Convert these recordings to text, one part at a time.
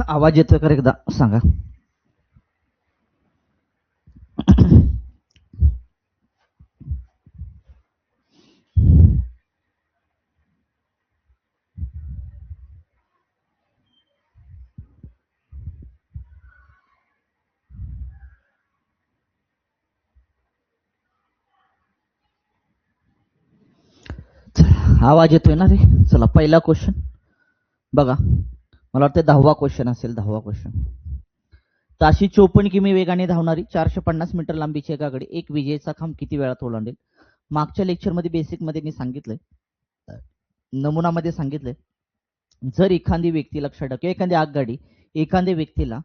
आवाज येतोय का एकदा सांगा. आवाज येतोय ना रे. चला पहिला क्वेश्चन बघा. मला वाटतं 10वा क्वेश्चन असेल. 10वा क्वेश्चन. ताशी 54 किमी वेगाने धावणारी 450 मीटर लांबीची एका गाडी एक विजेचा खांब किती वेळात ओलांडेल? मागच्या लेक्चरमध्ये बेसिकमध्ये मी सांगितलंय, नमुनामध्ये सांगितलंय, जर एखादी व्यक्ती लक्षात ठेवा, एखादी आगगाडी एखाद्या व्यक्तीला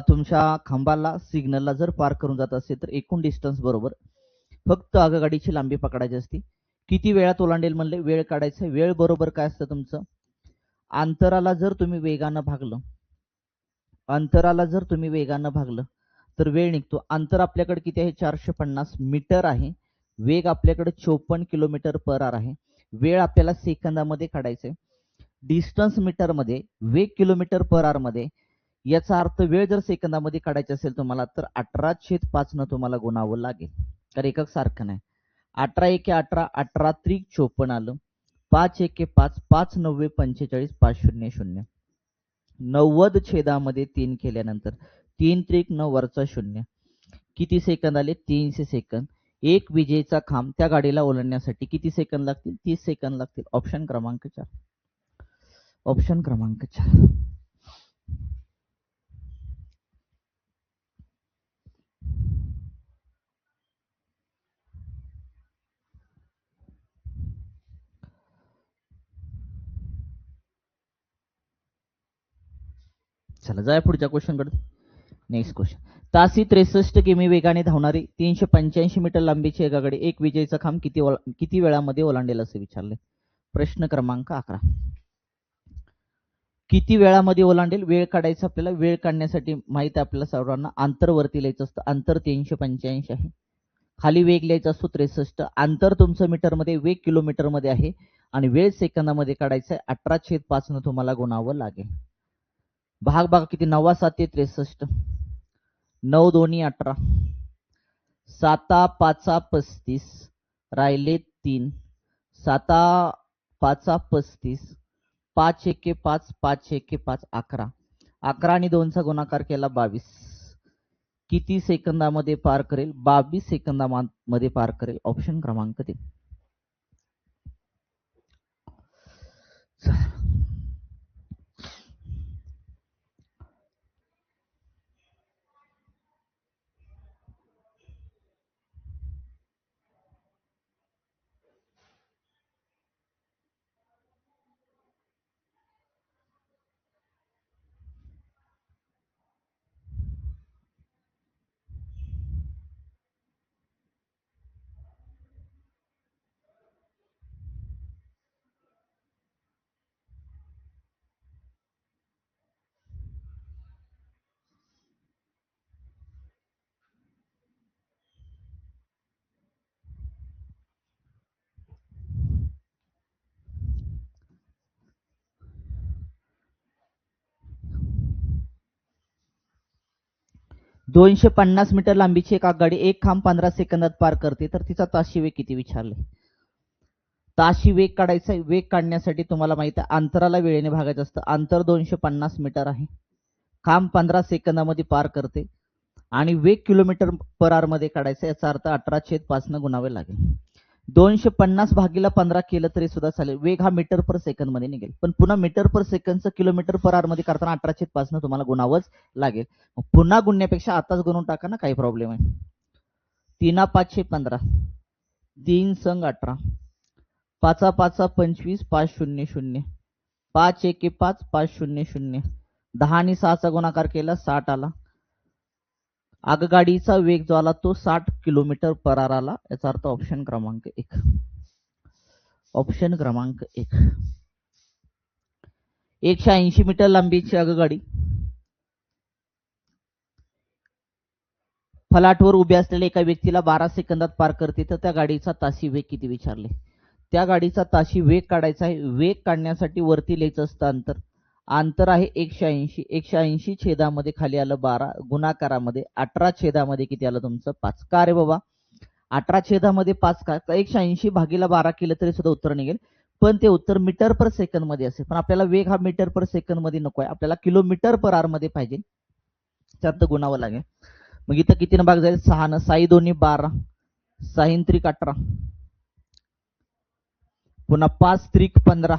तुमच्या खांबाला सिग्नलला जर पार करून जात असेल तर एकूण डिस्टन्स बरोबर फक्त आगगाडीची लांबी पकडायची असते. किती वेळात ओलांडेल म्हणले, वेळ काढायचा. वेळ बरोबर काय असतं तुमचं, अंतराला जर तुम्ही वेगानं भागलं तर वेळ निघतो. अंतर आपल्याकडे किती आहे, 450 मीटर आहे. वेग आपल्याकडे 54 किलोमीटर पर आवर आहे. वेळ आपल्याला सेकंदामध्ये काढायचे. डिस्टन्स मीटर मध्ये, वेग किलोमीटर पर आवर मध्ये. याचा अर्थ वेळ जर सेकंदामध्ये काढायची असेल तुम्हाला तर 18/5 न तुम्हाला गुणावं लागेल, तर एकक सारखं नाही. 18 एके 18, 18 त्रिक 54 आलं. 5 एके 5, 5 9 45, 5 0 0. 90 छेदामध्ये 3 केल्यानंतर 3 त्रिक 9 वरचा 0. किती सेकंद आले, 300 सेकंद. एक विजेचा खांब त्या गाडीला ओलांडण्यासाठी किती सेकंद लागतील, 30 सेकंद लागतील. ऑप्शन क्रमांक 4. ऑप्शन क्रमांक 4. चला जाऊया पुढच्या क्वेश्चन कडे. Next question. तासी 63 किमी वेगाने धावणारी 385 मीटर लांबीची एका गाडी एक विजेचा खांब किती वेळामध्ये ओलांडेल असे विचारले. प्रश्न क्रमांक 11. किती वेळामध्ये ओलांडेल, वेळ काढायचा आपल्याला. वेळ काढण्यासाठी माहित आहे आपल्याला सर्वांना, अंतर वरती लिहायचं असतं. अंतर 385 आहे, खाली वेग लिहायचा असतो 63. अंतर तुमचं मीटर मध्ये, वेग किलोमीटर मध्ये आहे आणि वेळ सेकंदामध्ये काढायचा आहे. 18/5 न तुम्हाला गुणावं लागेल. भाग बघा किती, 9 7 63, 9 2 18, 7 5 35, राहिले 3, 7 5 35, 5 एके 5, 5 एके 5 11, 11 आणि 2 चा गुणाकार केला 22. किती सेकंदामध्ये पार करेल, 22 सेकंदामध्ये पार करेल. ऑप्शन क्रमांक 3. 250 मीटर लांबीची एक आगगाडी एक खांब 15 सेकंदात पार करते तर तिचा ताशी वेग किती विचारले. ताशी वेग काढायचा. वेग काढण्यासाठी तुम्हाला माहिती आहे अंतराला वेळेने भागायचं असतं. अंतर 250 मीटर आहे, खांब 15 सेकंदामध्ये पार करते आणि वेग किलोमीटर पर आवर मध्ये काढायचा. याचा अर्थ 18/5 न गुणावे लागेल. 250 भागीला 15 केलं तरी सुद्धा चालेल. वेग हा मीटर पर सेकंद मध्ये निघेल, पण पुन्हा मीटर पर सेकंदचं किलोमीटर पर आवर मध्ये करताना 18/5 न तुम्हाला गुणावंच लागेल. पुन्हा गुणण्यापेक्षा आताच गुणून टाका ना, काही प्रॉब्लेम आहे. 3 5 15, 3 संग 18, 5 5 25, 5 0 0, 5 1 5, 5 0 0, 10 आणि 6 चा गुणाकार केला 60 आला. आगगाडीचा वेग जो आला तो 60 किलोमीटर पर आवर आला. याचा अर्थ ऑप्शन क्रमांक 1. ऑप्शन क्रमांक 1. 180 मीटर लांबीची आगगाडी फलाटवर उभे असलेल्या एका व्यक्तीला 12 सेकंदात पार करते तर त्या गाडीचा ताशी वेग किती विचारले. त्या गाडीचा ताशी वेग काढायचा आहे. वेग काढण्यासाठी वरती लिहायचं असतं अंतर. अंतर आहे 180. 180 छेदामध्ये खाली आलं 12, गुणाकारामध्ये 18 छेदामध्ये किती आलं तुमचं 5. का रे बाबा 18 छेदामध्ये 5 का? 180 भागीला 12 केलं तरी सुद्धा उत्तर निघेल, पण ते उत्तर मीटर पर सेकंद मध्ये असेल. पण आपल्याला वेग हा मीटर पर सेकंद मध्ये नको आहे, आपल्याला किलोमीटर पर आवर मध्ये पाहिजे, त्यात गुणावं लागेल. मग इथं किती भाग जाईल 6 न 6 दोन्ही 12, 6 त्रिक 18, पुन्हा 5 त्रिक 15,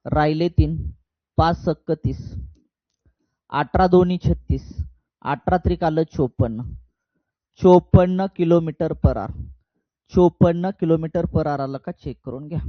राहिले 3, 5 सक्क 30, 18 दोन्ही 36, 18 त्रिक आलं 54, 54 kilometre per hour. 54 kilometre per hour आलं का चेक करून घ्या.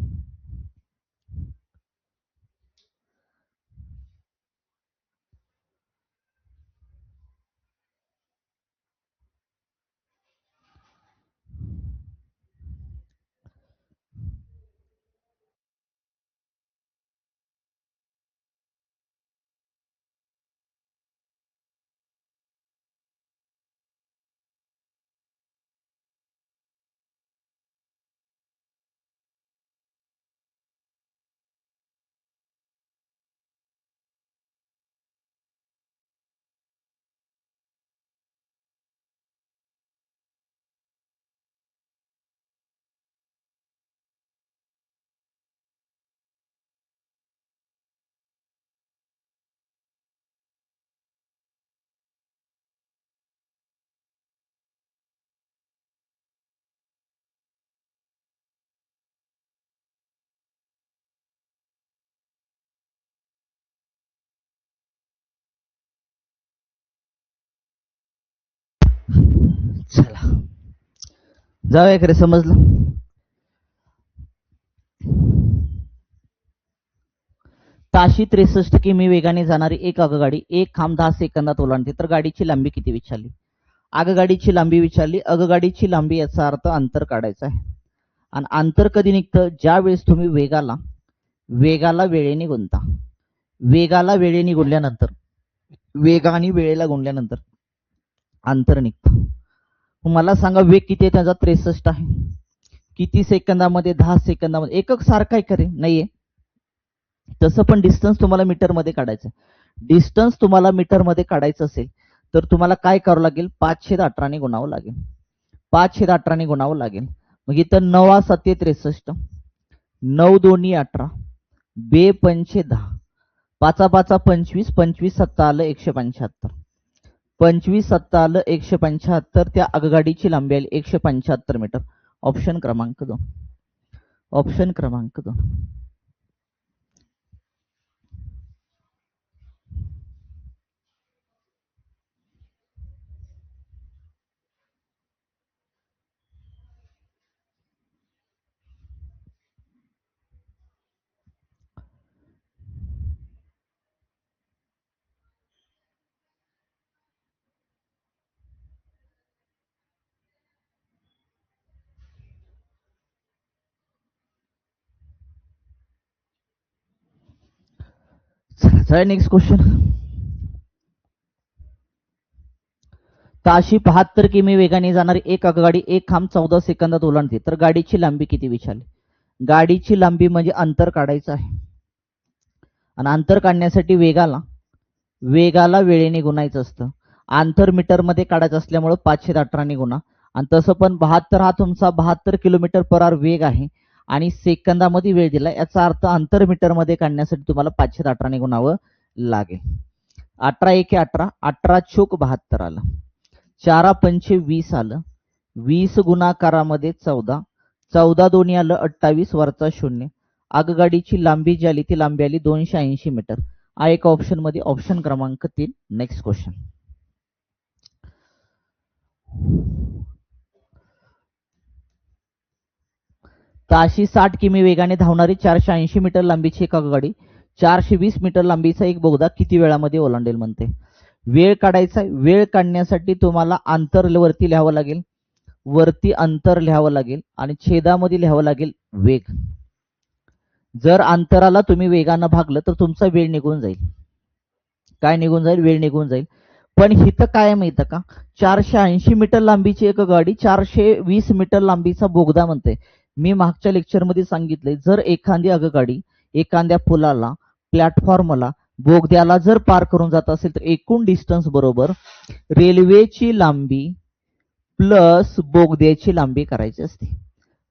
चला जाऊया खरे, समजलं. ताशी 63 किमी वेगाने जाणारी एक आगगाडी एक खांब 10 सेकंदात ओलांडते, तर गाडीची लांबी किती विचारली? आगगाडीची लांबी विचारली. आगगाडीची लांबी याचा अर्थ अंतर काढायचं आहे. आणि अंतर कधी निघतं? ज्या वेळेस तुम्ही वेगाला वेळेने गुणता. वेगाला वेळेने गुणल्यानंतर, वेगाने वेळेला गुणल्यानंतर अंतर निघतं. मला सांगा वेग किती आहे त्याचा? 63 आहे. किती सेकंदामध्ये? 10 सेकंदामध्ये. एकक सारखा आहे खरे नाहीये, तसं पण डिस्टन्स तुम्हाला मीटर मध्ये काढायचं. डिस्टन्स तुम्हाला मीटर मध्ये काढायचं असेल तर तुम्हाला काय करावं लागेल? 5/18 ने गुणावं लागेल. 5/18 ने गुणावं लागेल. मग इथं 9 7 63, 9 दोन्ही 18, 2 पंचे 10, 5 5 25, 25 7 आलं 175, 25 7 आलं 175. त्या आगगाडीची लांबी आली 175 मीटर. ऑप्शन क्रमांक 2. ऑप्शन क्रमांक 2. चला नेक्स्ट क्वेश्चन. ताशी 72 किमी वेगाने जाणारी एक आगगाडी एक खांब 14 सेकंदात ओलांडते, तर गाडीची लांबी किती विचारली? गाडीची लांबी म्हणजे अंतर काढायचं आहे, आणि अंतर काढण्यासाठी वेगाला वेळेने गुणायचं असतं. अंतर मीटर मध्ये काढायचं असल्यामुळे 5/18 ने गुणा. आणि तसं पण 72 हा तुमचा 72 किलोमीटर पर आवर वेग आहे आणि सेकंदामध्ये वेळ दिला, याचा अर्थ अंतर मीटर मध्ये काढण्यासाठी तुम्हाला 5/18 ने गुणावं लागेल. 18 1 18, 18 चोक 72 आलं, 4 पंचे 20 आलं, 20 गुणाकारामध्ये 14, 14 दोन्ही आलं 28, वरचा 0. आगगाडीची लांबी जी आली ती लांबी आली 280 मीटर. हा एक ऑप्शन मध्ये ऑप्शन क्रमांक 3. Next question. ताशी 60 किमी वेगाने धावणारी 480 मीटर लांबीची एक आगगाडी 420 मीटर लांबीचा एक बोगदा किती वेळामध्ये ओलांडेल म्हणते. वेळ काढायचा. वेळ काढण्यासाठी तुम्हाला अंतर वरती लिहावं लागेल, वरती अंतर लिहावं लागेल आणि छेदामध्ये लिहावं लागेल वेग. जर अंतराला तुम्ही वेगानं भागलं तर तुमचा वेळ निघून जाईल. काय निघून जाईल? वेळ निघून जाईल. पण हिथं काय माहितं का? 480 मीटर लांबीची एक गाडी 420 मीटर लांबीचा बोगदा म्हणते. मी मागच्या लेक्चरमध्ये सांगितले, जर एखादी आगगाडी एखाद्या पुलाला, प्लॅटफॉर्मला बोगद्याला जर पार करून जात असेल तर एकूण डिस्टन्स बरोबर रेल्वेची लांबी प्लस बोगद्याची लांबी करायची असते.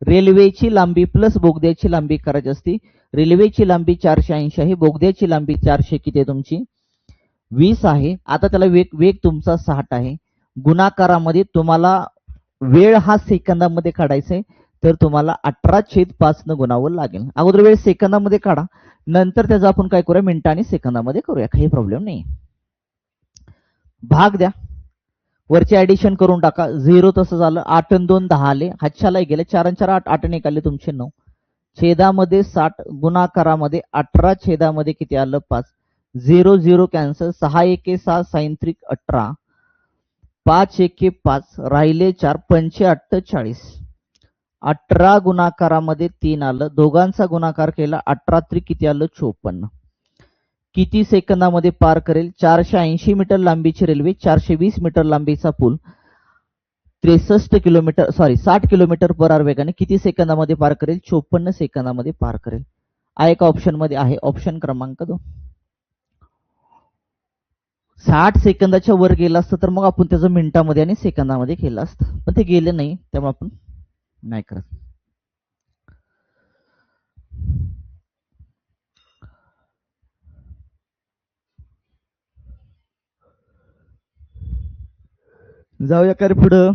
रेल्वेची लांबी प्लस बोगद्याची लांबी करायची असते. रेल्वेची लांबी 480 आहे, बोगद्याची लांबी 400 किती आहे तुमची 20 आहे. आता त्याला वेग वेग तुमचा 60 आहे. गुणाकारामध्ये तुम्हाला वेळ हा सेकंदामध्ये काढायचा आहे, तर तुम्हाला 18/5 न गुणावं लागेल. अगोदर वेळ सेकंदामध्ये काढा, नंतर त्याचा आपण काय करूया मिनिटं आणि सेकंदामध्ये करूया, काही प्रॉब्लेम नाही. भाग द्या, वरचे ऍडिशन करून टाका. 0 तसं झालं, 8 आणि 2 10 आले, हातशाला गेले, 4 आणि 4 8 8 आणि 1 आले तुमचे 9. छेदामध्ये 60, गुणाकारामध्ये 18, छेदामध्ये किती आलं 5. 0 0 कॅन्सल, 6 1 6 साइन 3 18, 5 1 5 राहिले 4 5 48. 18 गुणाकारामध्ये 3 आलं, दोघांचा गुणाकार केला 18 3 किती आलं 54. किती सेकंदामध्ये पार करेल. 480 मीटर लांबीची रेल्वे, 420 मीटर लांबीचा पूल 60 किलोमीटर पर आवर वेगाने किती सेकंदामध्ये पार करेल. 54 सेकंदामध्ये पार करेल. आहे का ऑप्शन मध्ये आहे. ऑप्शन क्रमांक 2. 60 सेकंदाच्या वर गेलं असतं तर मग आपण त्याचं मिनिटामध्ये आणि सेकंदामध्ये केलं असतं, पण ते गेले नाही, त्यामुळे आपण नाही करत. जाऊया का रे पुढं.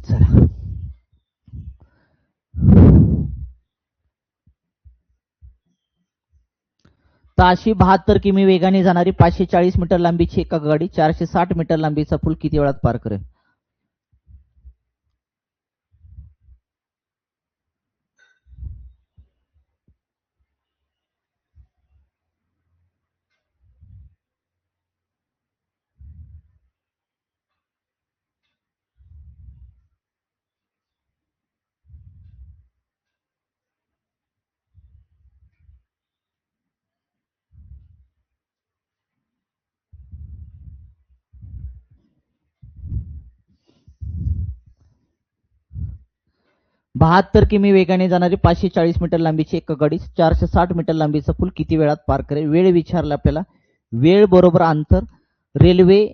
चला, ताशी 72 किमी वेगाने जाणारी 540 मीटर लांबीची एक गाडी 460 मीटर लांबीचा पूल किती वेळात पार करेल. बहात्तर किमी वेगाने जाणारी 540 मीटर लांबीची एक गाडी 460 मीटर लांबीचा पूल किती वेळात पार करेल. वेळ विचारला आपल्याला. वेळ बरोबर अंतर. रेल्वे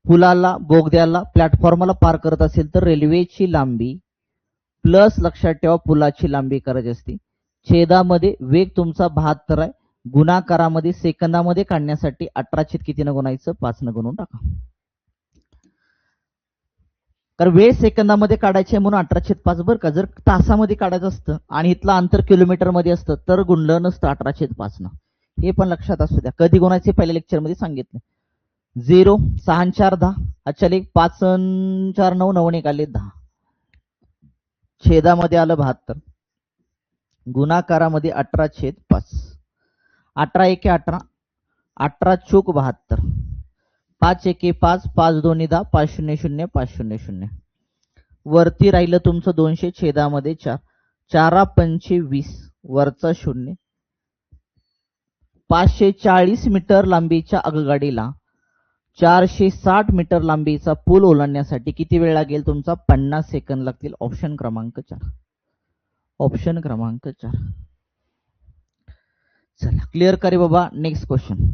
पुलाला, बोगद्याला, प्लॅटफॉर्मला पार करत असेल तर रेल्वेची लांबी प्लस लक्षात ठेवा पुलाची लांबी करायची असते. छेदामध्ये वेग तुमचा 72 आहे, गुणाकारामध्ये सेकंदामध्ये काढण्यासाठी 18 कितीनं गुणायचं 5 न गुणून टाका. कारण वेळ सेकंदामध्ये काढायचे म्हणून 18/5 बरं का. जर तासामध्ये काढायचं असतं आणि इथलं अंतर किलोमीटर मध्ये असतं तर गुणलं नसतं 18/5 न. हे पण लक्षात असू द्या. कधी गुणायचे पहिल्या लेक्चर मध्ये सांगितलं. 0 6 4 10, अच्छा 5 4 9 9 1 आले 10. छेदामध्ये आलं 72, गुणाकारामध्ये 18/5. 18 1 18, 18 चूक 72, 5 1 5, 5 2 10, 5 0 0, 5 0 0. वरती राहिलं तुमचं 200, छेदामध्ये 4, 4 5 20, वरचा 0. 540 मीटर लांबीच्या आगगाडीला 460 मीटर लांबीचा पूल ओलांडण्यासाठी किती वेळ लागेल तुमचा 50 सेकंद लागतील. ऑप्शन क्रमांक 4. ऑप्शन क्रमांक 4. चला क्लिअर करे बाबा. Next question.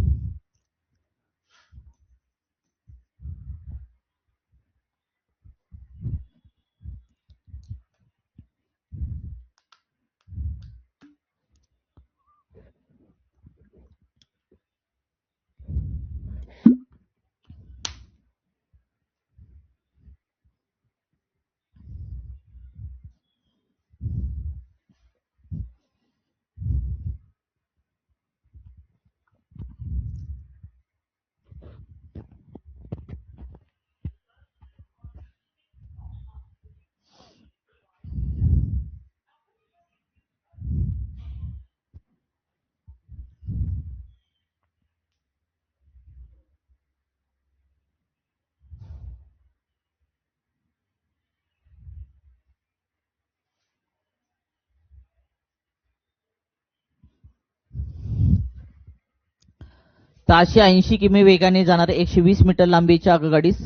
ताशी 80 किमी वेगाने जाणारे 120 मीटर लांबीच्या आगगाडीस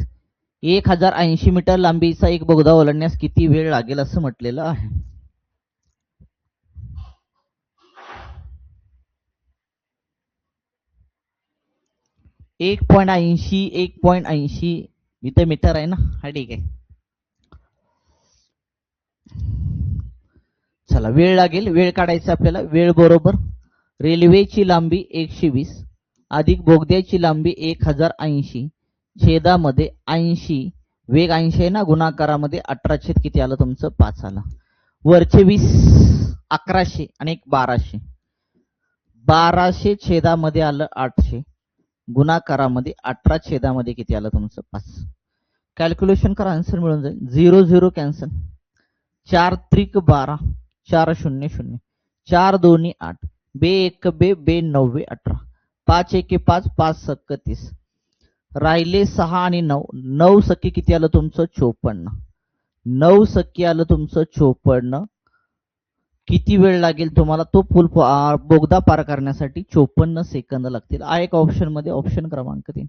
1080 मीटर लांबीचा एक बोगदा ओलांडण्यास किती वेळ लागेल असं म्हटलेलं आहे. 1.80 1.80 इथे मीटर आहे ना, हा ठीक आहे. चला वेळ लागेल, वेळ काढायचा आपल्याला. वेळ बरोबर रेल्वेची लांबी 120 अधिक बोगद्याची लांबी 1080 छेदामध्ये 80, वेग 80 आहे ना, गुणाकारामध्ये 18 छेद किती आलं तुमचं 5 आलं. वरचे 20 1100 आणि एक 1200, 1200 छेदामध्ये आलं 800, गुणाकारामध्ये 18 छेदामध्ये किती आलं तुमचं 5. कॅल्क्युलेशन करा, आन्सर मिळून जाईल. 0 0 कॅन्सल, 4 त्रिक 12, 4 0 0, 4 2 8, बे 1 बे बे 9 18, 5 1 5, 5 सक 30, राहिले 6 आणि 9, 9 सक्की किती आलं तुमचं 54, 9 सक्की आलं तुमचं 54. किती वेळ लागेल तुम्हाला तो पूल बोगदा पार करण्यासाठी? 54 सेकंद लागतील. हा एक ऑप्शन मध्ये ऑप्शन क्रमांक 3.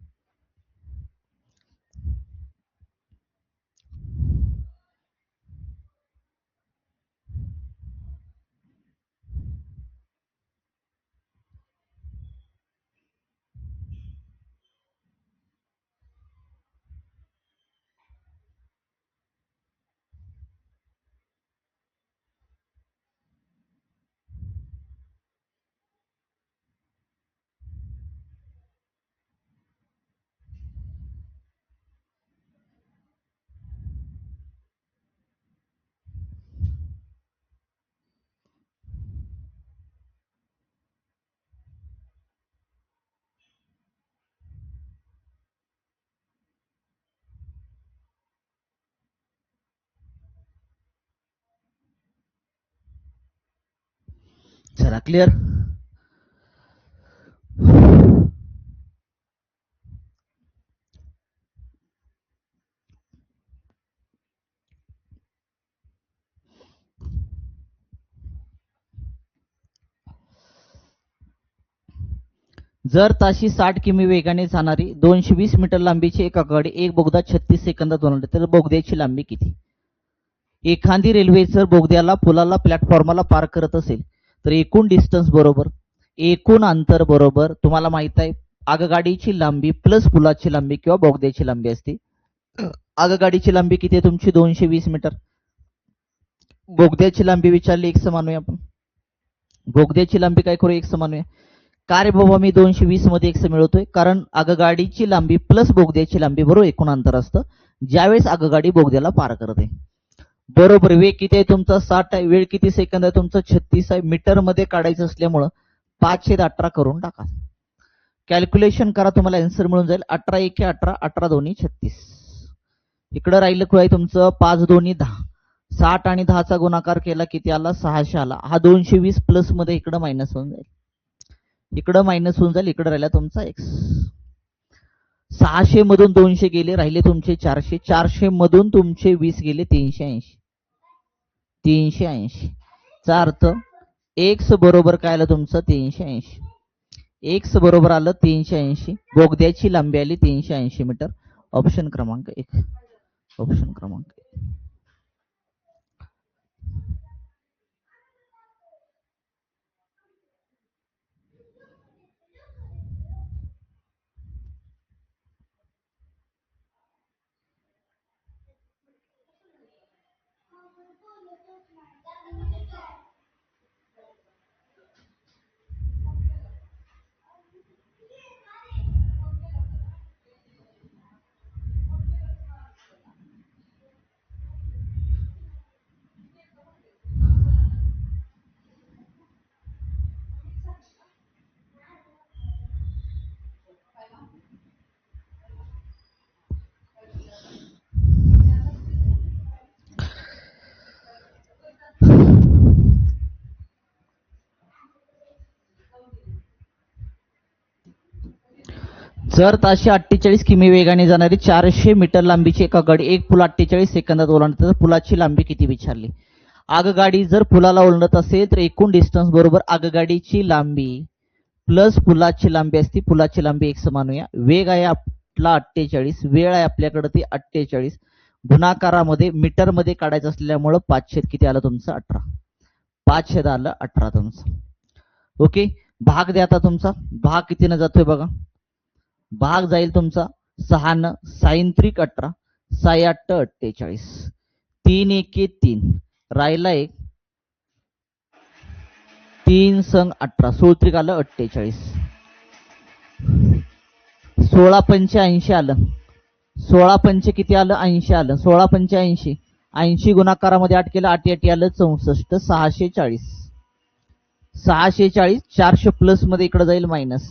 चला क्लिअर. जर ताशी 60 किमी वेगाने जाणारी 220 मीटर लांबीची एक आगगाडी एक बोगदा 36 सेकंदात ओलांडते तर बोगद्याची लांबी किती? एखादी रेल्वे जर बोगद्याला पुलाला प्लॅटफॉर्मला पार करत असेल तर एकूण डिस्टन्स बरोबर एकूण अंतर बरोबर तुम्हाला माहित आहे आगगाडीची लांबी प्लस पुलाची लांबी किंवा बोगद्याची लांबी असते. आगगाडीची लांबी किती आहे तुमची 220 मीटर. बोगद्याची लांबी विचारली x मानूया आपण. बोगद्याची लांबी काय करू x मानूया. का रे बाबा मी 220 मध्ये x मिळवतोय? कारण आगगाडीची लांबी प्लस बोगद्याची लांबी बरोबर एकूण अंतर असतं ज्यावेळेस आगगाडी बोगद्याला पार करते. बरोबर. वेग किती आहे तुमचा 60 आहे. वेळ किती सेकंद आहे तुमचा 36 आहे. मीटर मध्ये काढायचं असल्यामुळं 5/18 करून टाका. कॅल्क्युलेशन करा, तुम्हाला आन्सर मिळून जाईल. 18 1 18, 18 2 36. इकडं राहिलं काय तुमचं 5 2 10, 60 आणि 10 चा गुणाकार केला किती आला 600 आला. हा 220 प्लस मध्ये इकडं मायनस होऊन जाईल, इकडं मायनस होऊन जाईल. इकडं राहिला तुमचा x. 600 मधून 200 गेले, राहिले तुमचे 400. 400 मधून तुमचे 20 गेले 380. 380 चा अर्थ x बरोबर काय आलं तुमचं 380. x बरोबर आलं 380. बोगद्याची लांबी आली 380 मीटर. ऑप्शन क्रमांक 1. ऑप्शन क्रमांक 1. जर ताशी 48 किमी वेगाने जाणारी 400 मीटर लांबीची एक आगगाडी एक पूल 48 सेकंदात ओलांडते तर पुलाची लांबी किती विचारली. आगगाडी जर पुलाला ओलांडत असेल तर एकूण डिस्टन्स बरोबर आगगाडीची लांबी प्लस पुलाची लांबी असते. पुलाची लांबी x मानूया. वेग आहे कुठला 48, वेळ आहे आपल्याकडे ती 48, गुणाकारामध्ये मीटर मध्ये काढायचं असल्यामुळं 5 किती आलं तुमचं 18, 5 आलं 18 तुमचं. ओके, भाग द्या आता तुमचा. भाग कितीनं जातोय बघा, भाग जाईल तुमचा 6 न, 6 त्रिक 18, 6 8 48, 3 1 3, राहिला 1, 3 संग 18, 16 त्रिक आलं 48, 16 पंच 80 आलं, 16 पंच किती आलं 80 आलं, 16 पंच 80, 80 गुणाकारामध्ये 8 केलं, 8 8 आलं 64, 640, 640, 400 प्लस मध्ये इकडे जाईल मायनस,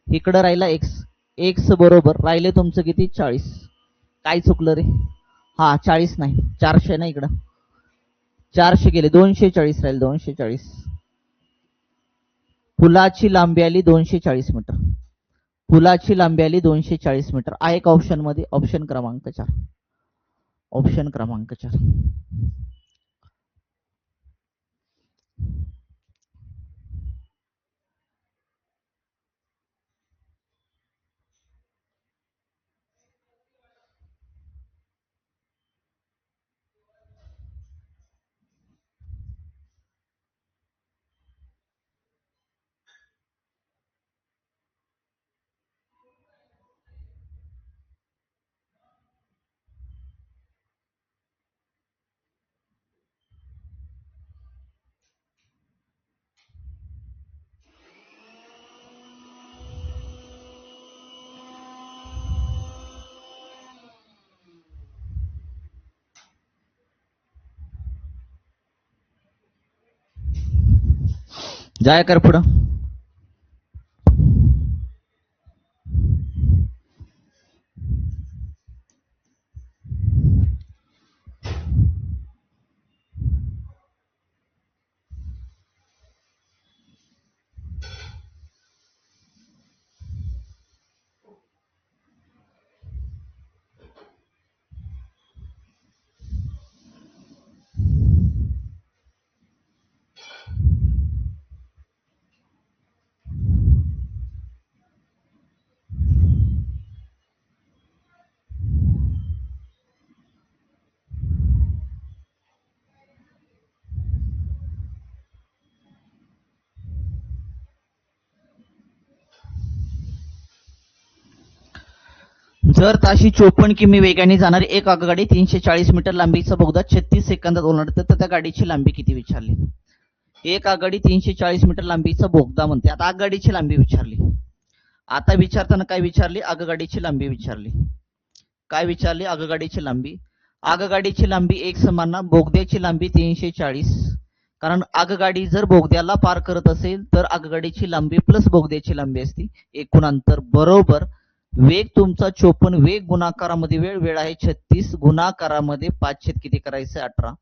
इकडे राहिला एक्स, एक्स बरोबर राहिले तुमचं किती 40, काय चुकलं रे, हा 40 नाही 400 ना, इकडं 400 गेले, 240 राहील, 240, फुलाची लांबी आली 240 मीटर, फुलाची लांबी आली 240 मीटर. आहे का ऑप्शन मध्ये, ऑप्शन क्रमांक 4, ऑप्शन क्रमांक 4. जाय कर पुढं. जर ताशी 54 किमी वेगाने जाणारी एक आगगाडी 340 मीटर लांबीचा बोगदा 36 सेकंदात ओलांडते, तर त्या गाडीची लांबी किती विचारली. एक आगगाडी 340 मीटर लांबीचा बोगदा म्हणते, आता आगगाडीची लांबी विचारली. आता विचारताना काय विचारली, आगगाडीची लांबी विचारली. काय विचारली, आगगाडीची लांबी. आगगाडीची लांबी एक समान ना, बोगद्याची लांबी 340, कारण आगगाडी जर बोगद्याला पार करत असेल तर आगगाडीची लांबी प्लस बोगद्याची लांबी असते, एकूण अंतर बरोबर. वेग तुमचा 54, वेग गुणाकारामध्ये वेळ, वेळ आहे 36, गुणाकारामध्ये 5 किती करायचंय 18.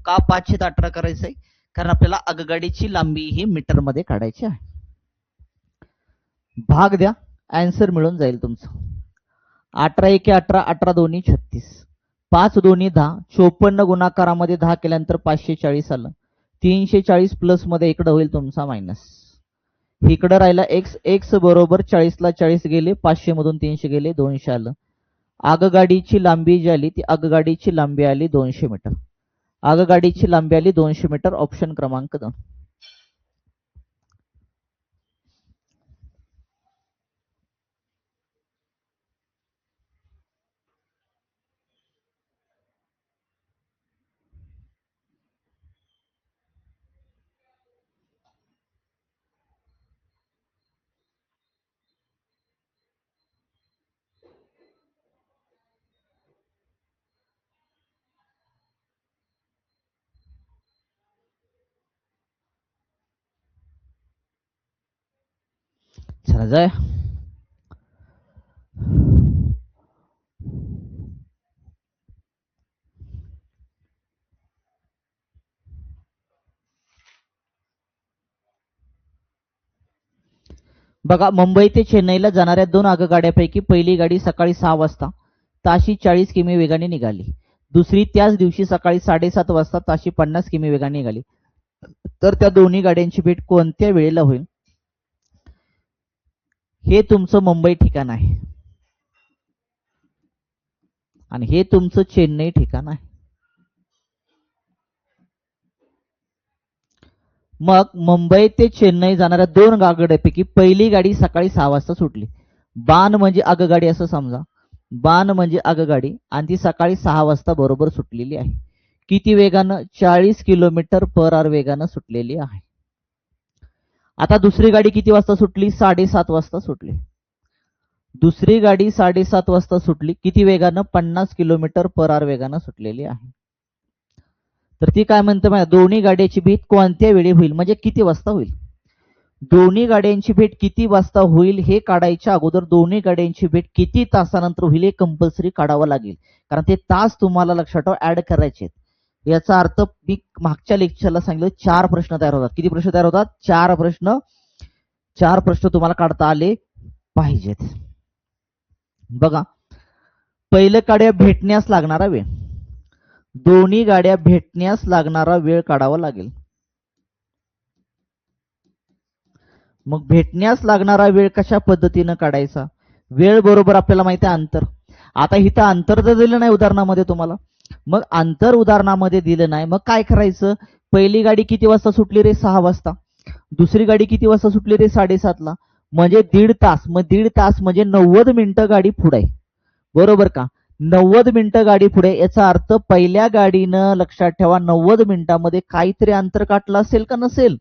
का 5 18 करायचंय, कारण आपल्याला आगगाडीची लांबी ही मीटर मध्ये काढायची आहे. भाग द्या, आन्सर मिळून जाईल तुमचं. 18 1 18, 18 2 36, 5 2 10, 54 गुणाकारामध्ये 10 केल्यानंतर 540 आलं, 340 प्लस मध्ये इकडे होईल तुमचा मायनस, इकडे राहिला एक्स, एक्स बरोबर 40 ला 40 गेले, 500 मधून 300 गेले, 200 आलं. आगगाडीची लांबी जी आली ती आगगाडीची लांबी आली 200 मीटर, आगगाडीची लांबी आली 200 मीटर, ऑप्शन क्रमांक 2. चला जाय. बघा, मुंबई ते चेन्नईला जाणाऱ्या 2 आगगाड्यांपैकी पहिली गाडी सकाळी 6 वाजता ताशी 40 किमी वेगाने निघाली, दुसरी त्याच दिवशी सकाळी 7:30 वाजता ताशी 50 किमी वेगाने निघाली, तर त्या दोन्ही गाड्यांची भेट कोणत्या वेळेला होईल. हे तुमचं मुंबई ठिकाण आहे. आणि हे तुमचं चेन्नई ठिकाण आहे. मग मुंबई ते चेन्नई जाणाऱ्या 2 गाड्यांपैकी पहिली गाडी सकाळी 6 वाजता सुटली. बाण म्हणजे आगगाडी असं समजा. बाण म्हणजे आगगाडी आणि ती सकाळी 6 वाजता बरोबर सुटलेली आहे. किती वेगानं? 40 किलोमीटर पर आवर वेगानं सुटलेली आहे. आता दुसरी गाडी किती वाजता सुटली? 7:30 वाजता सुटली. दुसरी गाडी 7:30 वाजता सुटली. किती वेगानं? 50 किलोमीटर पर आवर वेगानं सुटलेली आहे. तर ती काय म्हणते माहिती, दोन्ही गाड्यांची भेट कोणत्या वेळी होईल, म्हणजे किती वाजता होईल. दोन्ही गाड्यांची भेट किती वाजता होईल हे काढायच्या अगोदर दोन्ही गाड्यांची भेट किती तासानंतर होईल हे कंपल्सरी काढावं लागेल. कारण ते तास तुम्हाला लक्षात ऍड करायचे. याचा अर्थ मी मागच्या लेक्चरला सांगितलं 4 प्रश्न तयार होतात. किती प्रश्न तयार होतात? 4 प्रश्न. 4 प्रश्न तुम्हाला काढता आले पाहिजेत. बघा, पहिलं गाड्या भेटण्यास लागणारा वेळ, दोन्ही गाड्या भेटण्यास लागणारा वेळ काढावा लागेल. मग भेटण्यास लागणारा वेळ कशा पद्धतीनं काढायचा? वेळ बरोबर आपल्याला माहिती आहे अंतर. आता इथं अंतर तर दिलं नाही उदाहरणामध्ये तुम्हाला. मग अंतर उदाहरणामध्ये दिलं नाही, मग काय करायचं? पहिली गाडी किती वाजता सुटली रे? 6 वाजता. दुसरी गाडी किती वाजता सुटली रे? 7:30 ला. म्हणजे 1.5 तास. मग 1.5 तास म्हणजे 90 मिनिटं गाडी पुढे आहे. बरोबर का? 90 मिनिटं गाडी पुढे. याचा अर्थ पहिल्या गाडीनं लक्षात ठेवा 90 मिनिटांमध्ये काहीतरी अंतर काटलं असेल का नसेल?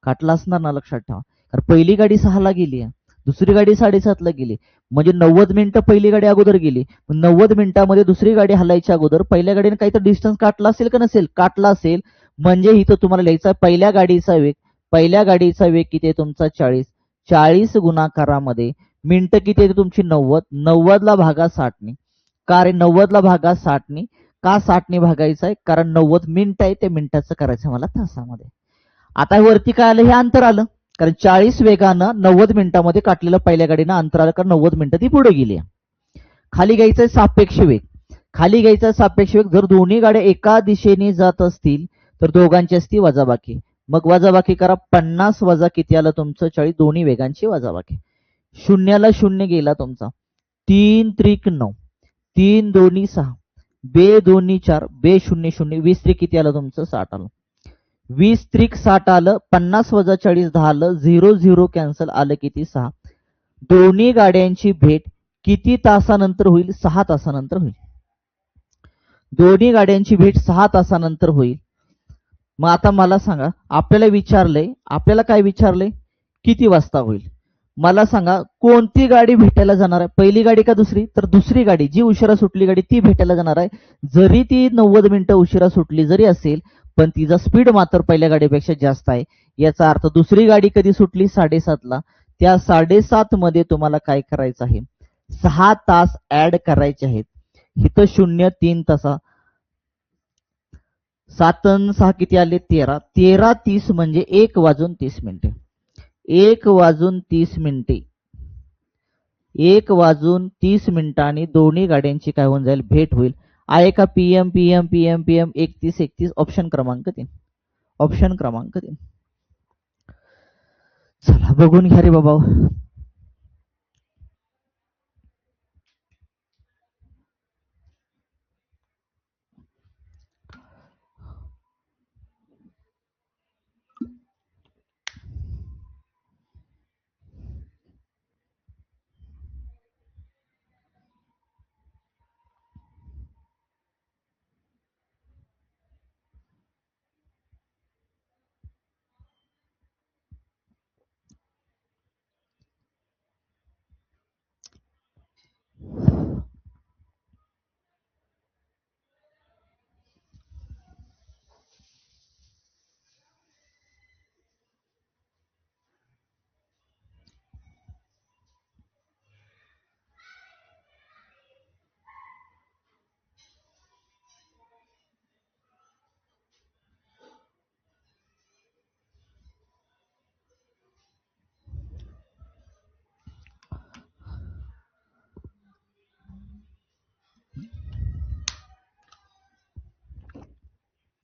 काटला असणार ना, लक्षात ठेवा. कारण पहिली गाडी 6 ला गेली, दुसरी गाडी 7:30 ला गेली. म्हणजे 90 मिनिटं पहिली गाडी अगोदर गेली. 90 मिनिटांमध्ये दुसरी गाडी हलायच्या अगोदर पहिल्या गाडीने काहीतरी डिस्टन्स काटला असेल का नसेल? काटला असेल. म्हणजे इथं तुम्हाला लिहायचं पहिल्या गाडीचा वेग. पहिल्या गाडीचा वेग किती आहे तुमचा? 40. 40 गुणाकारामध्ये मिनिटं किती आहे तुमची? 90. 90 ला भागा 60 ने. का रे 90 ला भागा 60 ने? का 60 ने भागायचं आहे? कारण 90 मिनिट आहे, ते मिनिटाचं करायचं मला तासामध्ये. आता वरती काय आलं? हे अंतर आलं. कारण 40 वेगानं 90 मिनिटांमध्ये काटलेलं पहिल्या गाडीनं अंतर आलं, कारण 90 मिनिटं ती पुढे गेली. खाली घ्यायचं सापेक्ष वेग. खाली घ्यायचा सापेक्ष वेग. जर दोन्ही गाड्या एका दिशेने जात असतील तर दोघांची असती वजाबाकी. मग वजाबाकी करा. 50 वजा किती आलं तुमचं? 40. दोन्ही वेगांची वजाबाकी. शून्याला शून्य गेला तुमचा. 3 त्रिक 9. 3 दोन्ही 6. बे दोन्ही 4. बे 0 0. 20 त्रिक किती आलं तुमचं? 60 आलं. 20 त्रिक 60 आलं. 50 वजा 40 10 आलं. 0 0 कॅन्सल आलं किती? 6. दोन्ही गाड्यांची भेट किती तासानंतर होईल? 6 तासानंतर होईल. दोन्ही गाड्यांची भेट 6 तासानंतर होईल. मग आता मला सांगा, आपल्याला विचारलंय, आपल्याला काय विचारलंय? किती वाजता होईल. मला सांगा, कोणती गाडी भेटायला जाणार आहे? पहिली गाडी का दुसरी? तर दुसरी गाडी, जी उशिरा सुटली गाडी ती भेटायला जाणार आहे. जरी ती 90 मिनिटं उशिरा सुटली जरी असेल, पण तिचा स्पीड मात्र पहिल्या गाडीपेक्षा जास्त आहे. याचा अर्थ दुसरी गाडी कधी सुटली? 7:30 ला. त्या 7:30 मध्ये तुम्हाला काय करायचं आहे? 6 तास ऍड करायचे आहेत. इथं 0 3 तासा. 7 आणि 6 किती आले? 13. 13 30 म्हणजे 1 वाजून 30 मिनिटे. 1 वाजून 30 मिनिटे. 1 वाजून 30 मिनिटांनी दोन्ही गाड्यांची काय होऊन जाईल? भेट होईल. आहे का? PM PM PM PM 31 31. Option क्रमांक 3. ऑप्शन क्रमांक 3. चला बघून घ्या रे बाबा.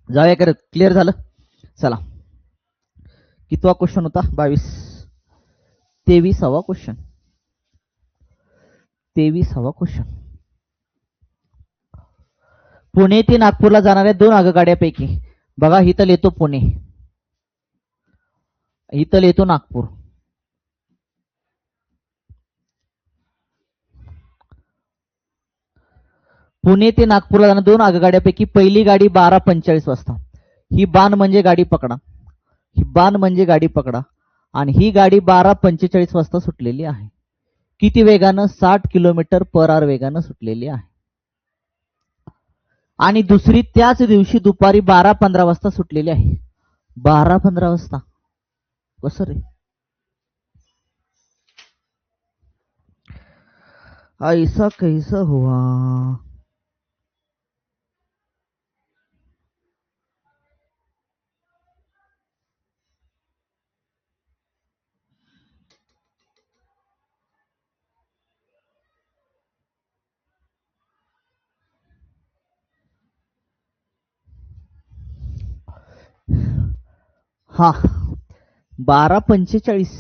जाऊया करत. क्लिअर झालं? चला, कितवा क्वेश्चन होता? 22. 23वा क्वेश्चन. 23वा क्वेश्चन. पुणे ते नागपूरला जाणाऱ्या 2 आगगाड्यापैकी बघा इथं येतो पुणे, इथं येतो नागपूर. पुणे ते नागपूरला जाणाऱ्या 2 आगगाड्यापैकी पहिली गाडी 12:45 वाजता. ही बाण म्हणजे गाडी पकडा, ही बाण म्हणजे गाडी पकडा, आणि ही गाडी 12:45 वाजता सुटलेली आहे. किती वेगानं? 60 किलोमीटर पर आवर वेगानं सुटलेली आहे. आणि दुसरी त्याच दिवशी दुपारी 12:15 वाजता सुटलेली आहे. 12:15 वाजता कसं रे? ऐसा कैसा हुआ? हा 12:45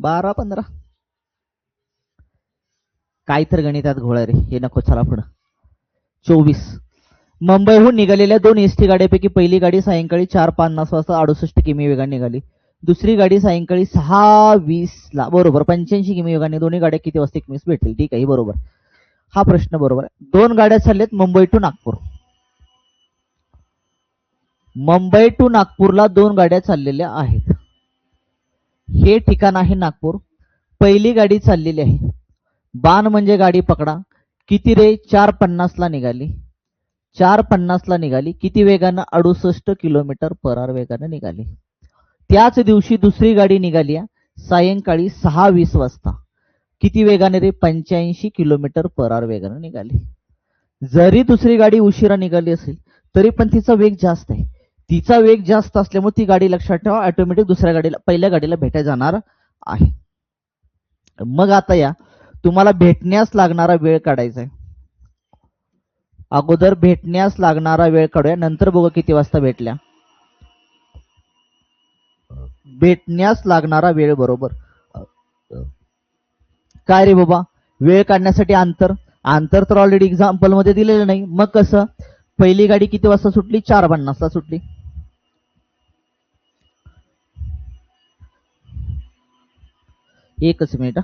12:15 काय तर गणितात घोळा रे, हे नको. चला पुढं. 24 मुंबईहून निघालेल्या 2 एसटी गाड्यांपैकी पहिली गाडी सायंकाळी 4:50 वाजता 68 किमी वेगाने निघाली. दुसरी गाडी सायंकाळी 6:20 ला बरोबर 85 किमी वेगाने. दोन्ही गाड्या किती वाजता एकमेस भेटतील? ठीक आहे, बरोबर. हा प्रश्न बरोबर आहे. 2 गाड्या चालल्यात मुंबई टू नागपूर. मुंबई टू नागपूरला 2 गाड्या चाललेल्या आहेत. हे ठिकाण आहे नागपूर. पहिली गाडी चाललेली आहे. बाण म्हणजे गाडी पकडा. किती रे? 4:50 ला निघाली. 4:50 ला निघाली. किती वेगानं? 68 किलोमीटर पर आवर वेगानं निघाली. त्याच दिवशी दुसरी गाडी निघाली सायंकाळी 6:20 वाजता. किती वेगाने रे? 85 किलोमीटर पर आवर वेगानं निघाली. जरी दुसरी गाडी उशिरा निघाली असेल तरी पण तिचा वेग जास्त आहे. तिचा वेग जास्त असल्यामुळे ती गाडी लक्षात ठेवा ऑटोमॅटिक दुसऱ्या गाडीला पहिल्या गाडीला भेटायला जाणार आहे. मग आता या तुम्हाला भेटण्यास लागणारा वेळ काढायचा आहे. अगोदर भेटण्यास लागणारा वेळ काढूया, नंतर बघू किती वाजता भेटल्या. भेटण्यास लागणारा वेळ बरोबर काय रे बाबा? वेळ काढण्यासाठी अंतर अंतर तर ऑलरेडी एक्झाम्पल मध्ये दिलेलं नाही. मग कसं? पहिली गाडी किती वाजता सुटली? 4:50 ला सुटली. एकच मिनिट.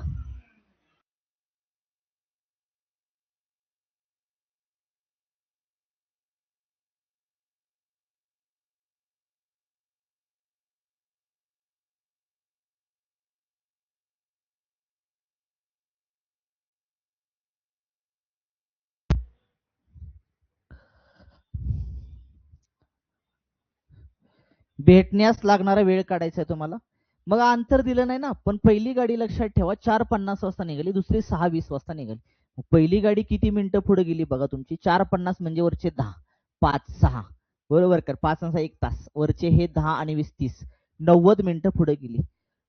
भेटण्यास लागणारा वेळ काढायचा आहे तुम्हाला. मग अंतर दिलं नाही ना, पण पहिली गाडी लक्षात ठेवा 4:50 वाजता निघाली, दुसरी 6:20 वाजता निघाली. पहिली गाडी किती मिनिटं पुढे गेली बघा तुमची? 4:50 म्हणजे वरचे 10, 5 6 बरोबर कर. 5 आणि 6 1 तास, वरचे हे 10 आणि 20 30, 90 मिनिटं पुढे गेली.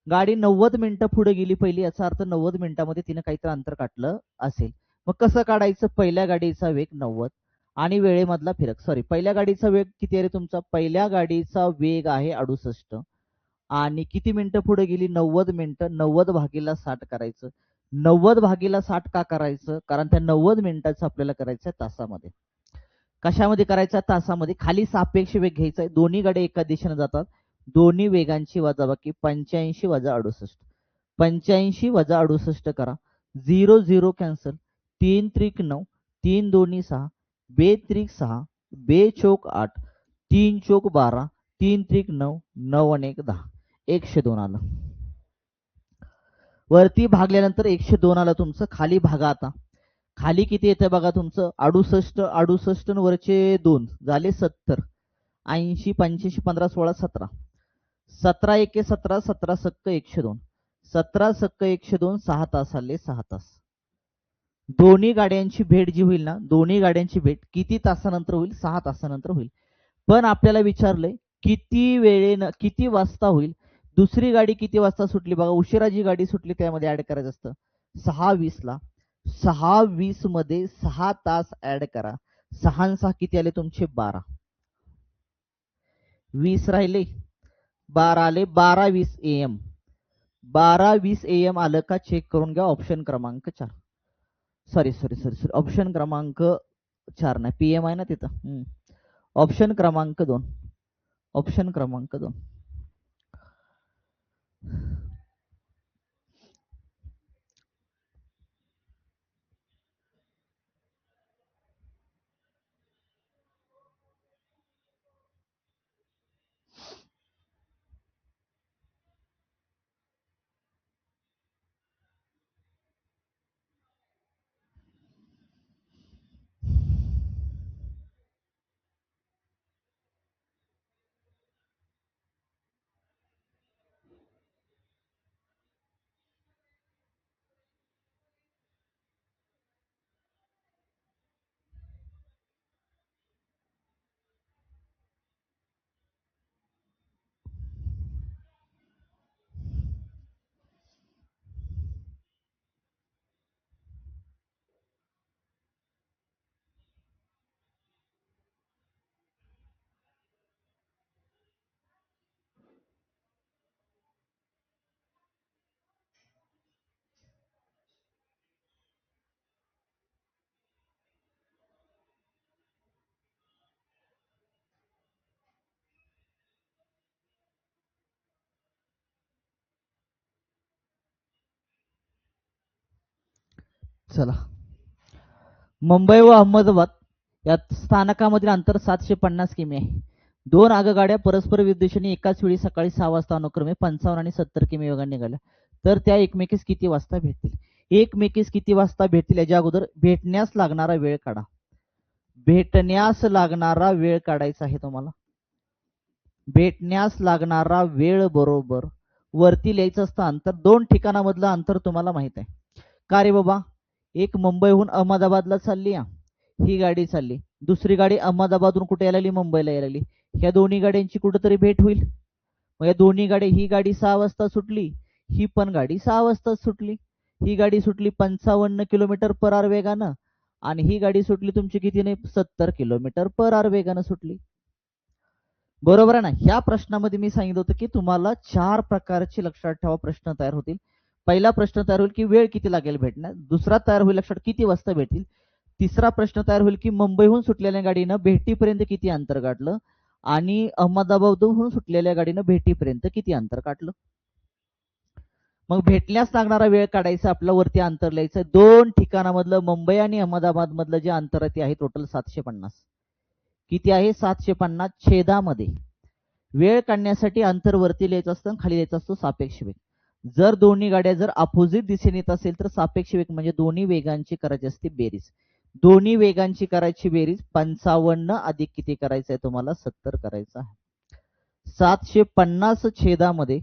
गाडी 90 मिनिटं पुढे गेली पहिली, याचा अर्थ 90 मिनिटांमध्ये तिने काहीतरी अंतर काढलं असेल. मग कसं काढायचं? पहिल्या गाडीचा वेग 90 आणि वेळेमधला फरक. सॉरी, पहिल्या गाडीचा वेग किती आहे रे तुमचा? पहिल्या गाडीचा वेग आहे 68 आणि किती मिनिटं पुढे गेली? 90 मिनिटं. 90 भागीला 60 करायचं. 90 भागीला 60 का करायचं? कारण त्या 90 मिनिटाचं आपल्याला करायचं आहे तासामध्ये. कशामध्ये करायचं? तासामध्ये. खाली सापेक्ष वेग घ्यायचा आहे. दोन्ही गाड्या एका दिशेने जातात. दोन्ही वेगांची वजाबाकी 85 वजा 68. 85 वजा 68 करा. 0 0 कॅन्सल. 3 त्रिक 9, 3 दोन्ही 6, 2 त्रिक 6, 2 चौक 8, 3 चौक 12, 3 त्रिक 9, 9 आणि 1 10. 102 आलं. वरती भागल्यानंतर 102 आलं तुमचं. खाली भागा आता. खाली किती येतं बघा तुमचं? 68 68 वरचे 2 झाले 70. 80 85 15 16 17. 17 एके 17, 17 सक्क 102. 17 सक्क 102, 6 तास आले. 6 तास. दोन्ही गाड्यांची भेट जी होईल ना, दोन्ही गाड्यांची भेट किती तासानंतर होईल? 6 तासानंतर होईल. पण आपल्याला विचारलंय किती वेळेनं, किती वाजता होईल. दुसरी गाडी किती वाजता सुटली बघा? उशिरा जी गाडी सुटली त्यामध्ये ऍड करायचं असतं 6:20 ला. 6:20 मध्ये 6 तास ऍड करा. 6 आणि 6 किती आले तुमचे? 12. 20 राहिले, 12 आले. 12:20 AM. 12:20 AM आलं का? चेक करून घ्या. ऑप्शन क्रमांक 4. सॉरी ऑप्शन क्रमांक 4 नाही, PM आहे ना तिथं. ऑप्शन क्रमांक 2. ऑप्शन क्रमांक 2. चला, मुंबई व अहमदाबाद या स्थानकामधील अंतर 750 किमी आहे. 2 आगगाड्या परस्पर विरुद्ध दिशेने एकाच वेळी सकाळी 6 वाजता अनुक्रमे 55 आणि 70 किमी वेगाने निघाल्या तर त्या एकमेकीस किती वाजता भेटतील? एकमेकीस किती वाजता भेटतील याच्या अगोदर भेटण्यास लागणारा वेळ काढा. भेटण्यास लागणारा वेळ काढायचा आहे तुम्हाला. भेटण्यास लागणारा वेळ बरोबर वरती लिहायचं असतं अंतर. 2 ठिकाणामधलं अंतर तुम्हाला माहित आहे का रे बाबा? एक मुंबईहून अहमदाबादला चालली, ही गाडी चालली. दुसरी गाडी अहमदाबादहून कुठे यायला लागली? मुंबईला यायला लागली. ह्या दोन्ही गाड्यांची कुठेतरी भेट होईल. मग या दोन्ही गाड्या, ही गाडी 6 वाजता सुटली, ही पण गाडी 6 वाजता सुटली. ही गाडी सुटली 55 किलोमीटर पर आवर वेगानं आणि ही गाडी सुटली तुमची कितीने? 70 किलोमीटर पर आवर वेगानं सुटली. बरोबर आहे ना? ह्या प्रश्नामध्ये मी सांगितलं होतं की तुम्हाला 4 प्रकारचे लक्षात ठेवा प्रश्न तयार होतील. पहिला प्रश्न तयार होईल की वेळ किती लागेल भेटण्यास. दुसरा तयार होईल लक्षात किती वाजता भेटतील. तिसरा प्रश्न तयार होईल की मुंबईहून सुटलेल्या गाडीनं भेटीपर्यंत किती अंतर गाठलं आणि अहमदाबादहून सुटलेल्या गाडीनं भेटीपर्यंत किती अंतर काढलं. मग भेटण्यास लागणारा वेळ काढायचा, आपल्या वरती अंतर लिहायचं. 2 ठिकाणामधलं मुंबई आणि अहमदाबाद मधलं जे अंतर आहे ते आहे टोटल 750. किती आहे? 750 छेदामध्ये. वेळ काढण्यासाठी अंतर वरती लिहायचं असतं, खाली लिहायचं असतो सापेक्ष वेग. जर दोन्ही गाड्या जर अपोजिट दिशेने येत असेल तर सापेक्ष वेग म्हणजे दोन्ही वेगांची करायची असते बेरीज. दोन्ही वेगांची करायची बेरीज 55 अधिक किती करायचं आहे तुम्हाला? 70 करायचं आहे. 750 छेदामध्ये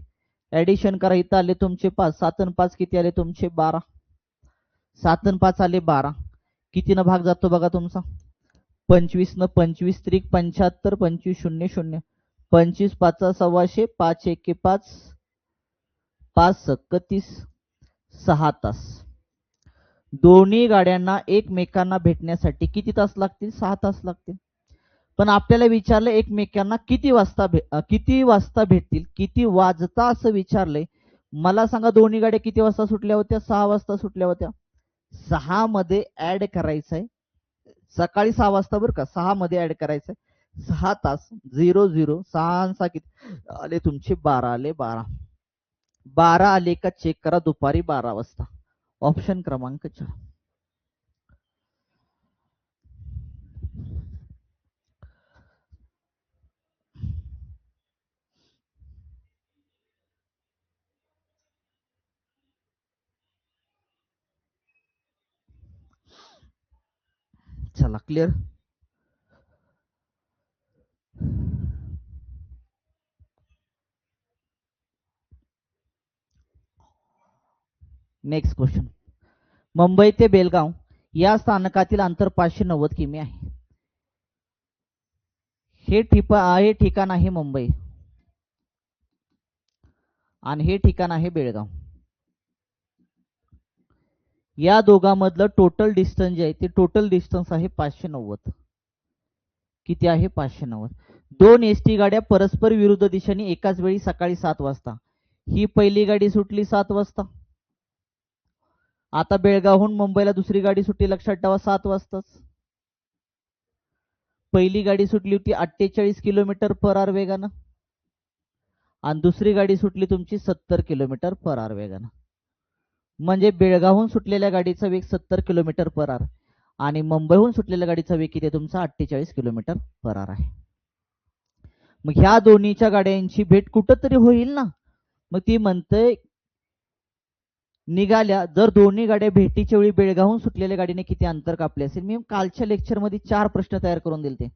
ऍडिशन करा. इथं आले तुमचे 5, 7 आणि 5 किती आले तुमचे? 12. 7 आणि 5 आले 12. कितीनं भाग जातो बघा तुमचा? 25 न 25 त्रिक 75, 25 शून्य शून्य, 25 5 125, 5 1 5, 5 30, 6 तास. दोन्ही गाड्यांना एकमेकांना भेटण्यासाठी किती तास लागतील? 6 तास लागतील. पण आपल्याला विचारलं एकमेकांना किती वाजता भेटतील, किती वाजता असं विचारलंय. मला सांगा दोन्ही गाड्या किती वाजता सुटल्या होत्या? 6 वाजता सुटल्या होत्या. 6 मध्ये ऍड करायचंय, सकाळी 6 वाजता बरं का, 6 मध्ये ऍड करायचंय 6 तास. 00 6 किती आले तुमचे? 12 आले. 12 आले का चेक करा दुपारी 12 वाजता. ऑप्शन क्रमांक 4. चला, क्लिअर. Next question. मुंबई ते बेलगाव या स्थानकातील अंतर 590 किमी आहे. हे ठिकाण आहे मुंबई आणि हे ठिकाण आहे बेळगाव. या दोघांमधलं टोटल डिस्टन्स जे आहे ते टोटल डिस्टन्स आहे 590. किती आहे? 590. 2 एसटी गाड्या परस्पर विरुद्ध दिशेने एकाच वेळी सकाळी 7 वाजता. ही पहिली गाडी सुटली 7 वाजता. आता बेळगावहून मुंबईला दुसरी गाडी सुटली, लक्षात ठेवा 7 वाजताच. पहिली गाडी सुटली होती 48 किलोमीटर पर आवर वेगानं आणि दुसरी गाडी सुटली तुमची 70 किलोमीटर पर आवर वेगानं. म्हणजे बेळगावहून सुटलेल्या गाडीचा वेग 70 किलोमीटर पर आवर आणि मुंबईहून सुटलेल्या गाडीचा वेग किती तुमचा 48 किलोमीटर पर आवर आहे. मग ह्या दोन्हीच्या गाड्यांची भेट कुठंतरी होईल ना. मग ती म्हणते निघाल्या जर दोन्ही गाड्या भेटीच्या वेळी बेळगावहून सुटलेल्या गाडीने किती अंतर कापले असेल. मी कालच्या लेक्चरमध्ये 4 प्रश्न तयार करून दिलते.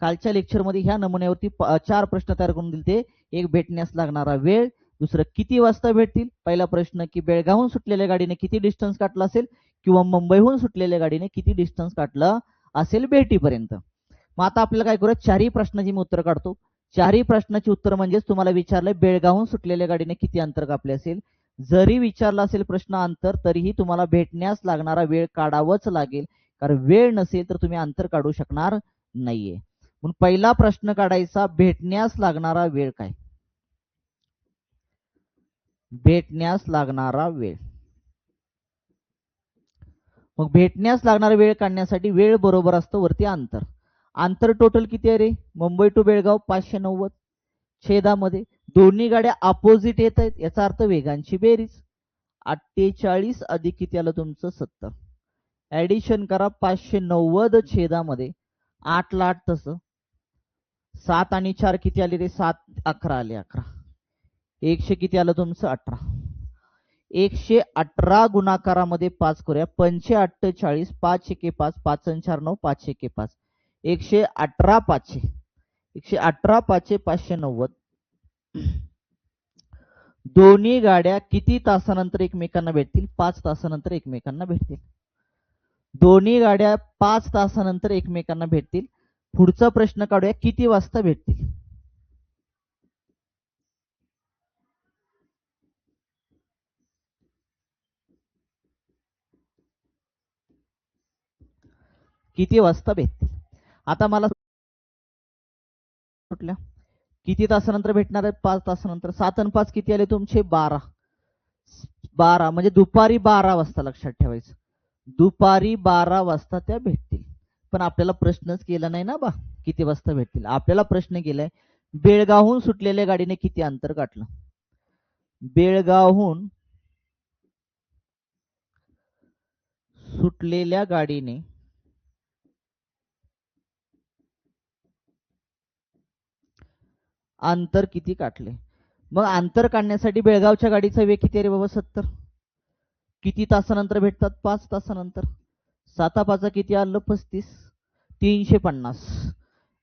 कालच्या लेक्चरमध्ये ह्या नमुन्यावरती 4 प्रश्न तयार करून दिलते. एक भेटण्यास लागणारा वेळ, दुसरं किती वाजता भेटतील, पहिला प्रश्न की बेळगावहून सुटलेल्या गाडीने किती डिस्टन्स काढला असेल किंवा मुंबईहून सुटलेल्या गाडीने किती डिस्टन्स काढलं असेल भेटीपर्यंत. मग आता आपल्याला काय करूया, चारही प्रश्नाची मी उत्तर काढतो. चारही प्रश्नाची उत्तर म्हणजेच तुम्हाला विचारलंय बेळगावहून सुटलेल्या गाडीने किती अंतर कापले असेल. जरी विचारला असेल प्रश्न अंतर तरीही तुम्हाला भेटण्यास लागणारा वेळ काढावाच लागेल, कारण वेळ नसेल तर तुम्ही अंतर काढू शकणार नाहीये. म्हणून पहिला प्रश्न काढायचा, भेटण्यास लागणारा वेळ काय. भेटण्यास लागणारा वेळ. मग भेटण्यास लागणारा वेळ काढण्यासाठी वेळ बरोबर असतं वरती अंतर. अंतर टोटल किती आहे रे, मुंबई टू बेळगाव 590. छेदामध्ये दोन्ही गाड्या अपोजिट येत आहेत, याचा अर्थ वेगांची बेरीज 48 अधिक किती आलं तुमचं 70. ऍडिशन करा, 590 छेदामध्ये 8 ला 8 तसं 7 आणि 4 किती आले रे, 7 11 आले 11. 100 किती आलं तुमचं 18. 118 गुणाकारामध्ये 5 करूया, 548 5 एके 5 5 आणि 4 9 5 एके 5 118 500 118 500 590. दोन्ही गाड्या किती तासानंतर एकमेकांना भेटतील, 5 तासानंतर एकमेकांना भेटतील. दोन्ही गाड्या 5 तासानंतर एकमेकांना भेटतील. पुढचा प्रश्न काढूया, किती वाजता भेटतील. किती वाजता भेटतील. आता मला कुठल्या किती तासानंतर भेटणार आहे, 5 तासानंतर. 7 आणि 5 किती आले तुमचे 12. 12 म्हणजे दुपारी 12 वाजता, लक्षात ठेवायचं दुपारी 12 वाजता त्या भेटतील. पण आपल्याला प्रश्नच केला नाही ना बा किती वाजता भेटतील. आपल्याला प्रश्न केलाय बेळगावहून सुटलेल्या गाडीने किती अंतर काढलं. बेळगावहून सुटलेल्या गाडीने अंतर किती काढले. मग अंतर काढण्यासाठी बेळगावच्या गाडीचा वेग किती रे बाबा 70. किती तासानंतर भेटतात, 5 तासानंतर. 7 5 किती आलं 35. 350.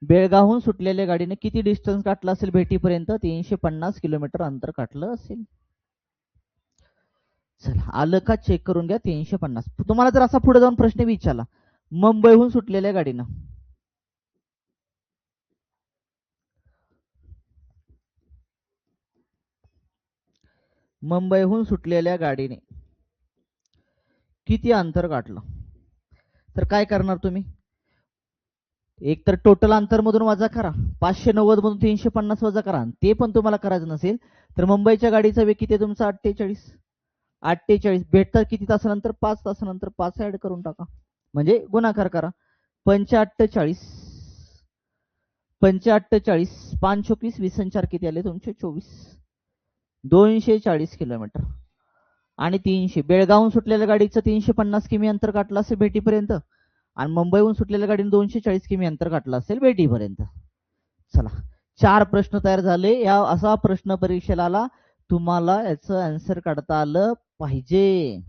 बेळगावहून सुटलेल्या गाडीने किती डिस्टन्स काढला असेल भेटीपर्यंत, 350 किलोमीटर अंतर काढलं असेल. चला आलं का चेक करून घ्या. 350. तुम्हाला जर असा पुढे जाऊन प्रश्न विचारला मुंबईहून सुटलेल्या गाडीनं, मुंबईहून सुटलेल्या गाडीने किती अंतर काढलं, तर काय करणार तुम्ही, एक तर टोटल अंतर मधून वजा करा, 590 मधून 350 वजा करा. ते पण तुम्हाला करायचं नसेल तर मुंबईच्या गाडीचा वेग किती तुमचा 48. 48 भेटतात किती तासानंतर, 5 तासानंतर. 5 ऍड करून टाका म्हणजे गुणाकार करा. 45 45 5 24 20 4 किती आले तुमचे 24. 240 किलोमीटर. आणि 300 बेळगावहून सुटलेल्या गाडीचं 350 किमी अंतर काढलं असेल भेटीपर्यंत आणि मुंबईहून सुटलेल्या गाडीने 240 किमी अंतर काढलं असेल भेटीपर्यंत. चला 4 प्रश्न तयार झाले. या असा प्रश्न परीक्षेला आला, तुम्हाला याचं आन्सर काढता आलं पाहिजे.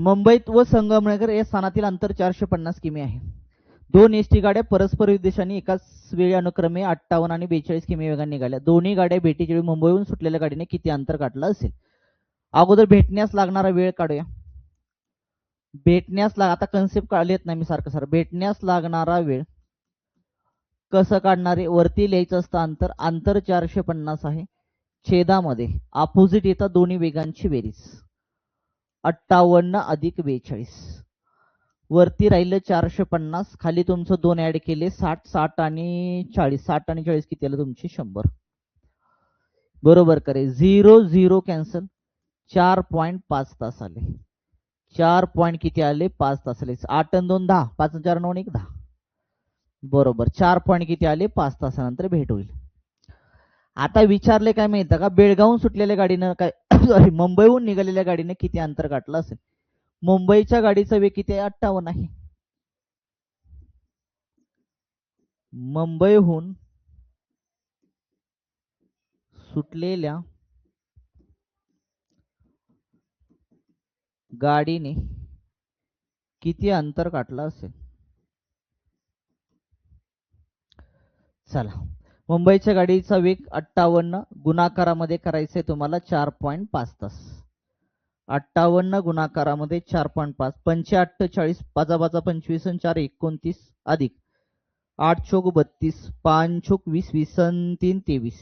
मुंबईत व संगमनगर या स्थानातील अंतर 450 किमी आहे. 2 एसटी गाड्या परस्पर विदेशाने एकाच वेळी अनुक्रमे 58 आणि 42 किमी वेगाने निघाल्या. दोन्ही गाड्या भेटीच्या वेळी मुंबईहून सुटलेल्या गाडीने किती अंतर काढलं असेल. अगोदर भेटण्यास लागणारा वेळ काढूया. आता कन्सेप्ट काढलेत नाही मी सारखं भेटण्यास लागणारा वेळ कसं काढणारे, वरती लिहायचं असतं अंतर 450 आहे, छेदामध्ये अपोजिट येतात दोन्ही वेगांची बेरीज 58 अधिक 42, वरती राहिलं 450, खाली तुमचं 2 ऍड केले 60, 60 आणि 40, 60 आणि 40 किती आलं तुमची 100, बरोबर करे 0 0 कॅन्सल, 4.5 तास आले, 4 पॉईंट किती आले 5 तास आले, 8 आणि 2 10, 5 4 9 1 10, बरोबर 4 पॉईंट किती आले 5 तासानंतर भेट होईल. आता विचारले काय माहिती का, बेळगावहून सुटलेल्या गाडीनं काय सॉरी मुंबईहून निघालेल्या गाडीने किती अंतर गाठलं असेल. मुंबईच्या गाडीचा वेग किती आहे 58 आहे. मुंबईहून सुटलेल्या गाडीने किती अंतर काढलं असेल. चला, मुंबईच्या गाडीचा वेग 58 गुणाकारामध्ये करायचंय तुम्हाला 4.5 तास. 58 गुणाकारामध्ये 4.5, 45 5 25 4 29 अधिक 8 चौक 32, 5 चौक 20, 20 3 23,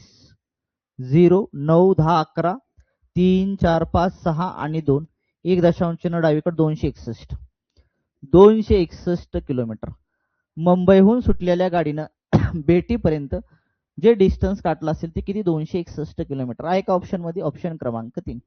0 9 10 11 3 4 5 6 आणि 2, 1.9 डावीकडे 261, 261 किलोमीटर मुंबईहून सुटलेल्या गाडीनं बेटीपर्यंत जे डिस्टन्स काढलं असेल ते किती 261 किलोमीटर आहे का ऑप्शन मध्ये, ऑप्शन क्रमांक 3.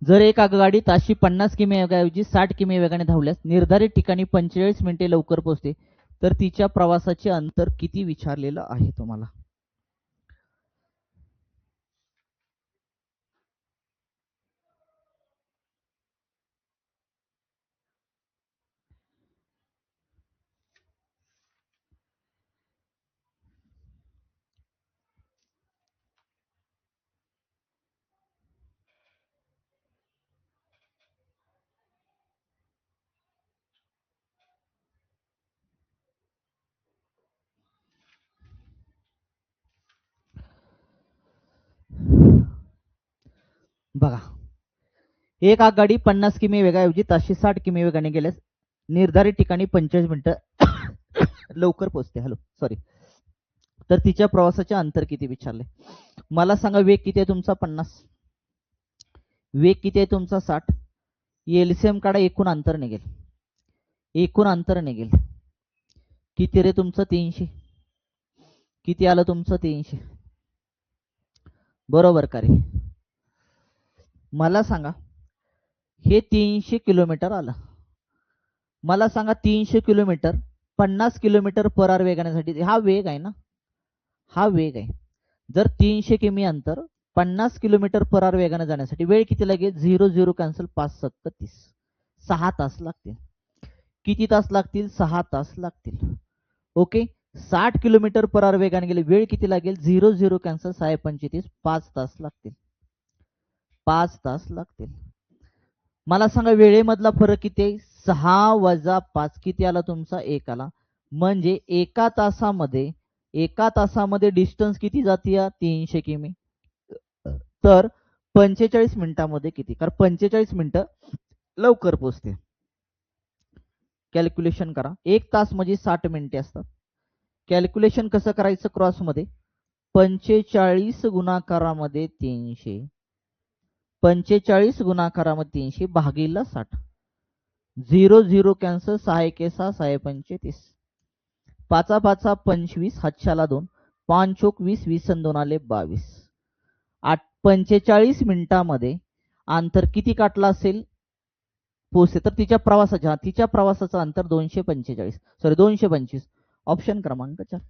जर एक आगगाडी ताशी 50 किमी ऐवजी 60 किमी वेगाने धावल्यास निर्धारित ठिकाणी 45 मिनिटे लवकर पोहोचते, तर तिच्या प्रवासाचे अंतर किती विचारलेलं आहे तुम्हाला. बघा, एक आगगाडी 50 किमी वेगाऐवजी ताशी 60 किमी वेगाने गेल्यास निर्धारित ठिकाणी 45 मिनिटं लवकर पोहोचते. हॅलो सॉरी, तर तिच्या प्रवासाचे अंतर किती विचारले. मला सांगा, वेग किती आहे तुमचा 50, वेग किती आहे तुमचा 60, एलसीएम काढा, एकूण अंतर निघेल, एकूण अंतर निघेल किती रे तुमचं 300, किती आलं तुमचं 300, बरोबर का रे. मला सांगा हे 300 किलोमीटर आलं, मला सांगा 300 किलोमीटर 50 किलोमीटर पर आवर वेगाने साठी हा वेग आहे ना, हा वेग आहे. जर 300 किमी अंतर 50 किलोमीटर पर आवर वेगाने जाण्यासाठी वेळ किती लागेल, 0 0 कॅन्सल, 5 7 30, 6 तास लागतील. किती तास लागतील, 6 तास लागतील. ओके, 60 किलोमीटर पर आवर वेगाने गेले वेळ किती लागेल, 0 0 कॅन्सल, 6 35, 5 तास लागतील, 5 तास लागतील. मला सांगा वेळेमधला फरक किती आहे, 6 वजा 5 किती आला तुमचा 1 आला. म्हणजे एका तासामध्ये डिस्टन्स किती जाते 300 किमी, तर 45 मिनिटांमध्ये किती, कारण 45 मिनिटं लवकर पोहोचते. कॅल्क्युलेशन करा, 1 तास म्हणजे 60 मिनिटे असतात. कॅल्क्युलेशन कसं करायचं, क्रॉस मध्ये 45 गुणाकारामध्ये 300, 45 गुणाकारामध्ये 300 भागीला 60, 0 0 कॅन्सल, 6 एके 6, 6 पंचे 30, 5 5 25, हातशाला 2, 5 चोक 20, 20 आणि 2 आले 22. 45 मिनिटामध्ये अंतर किती काटलं असेल पोहोचते? तर तिच्या प्रवासाचं अंतर 245, सॉरी 225. ऑप्शन क्रमांक 4.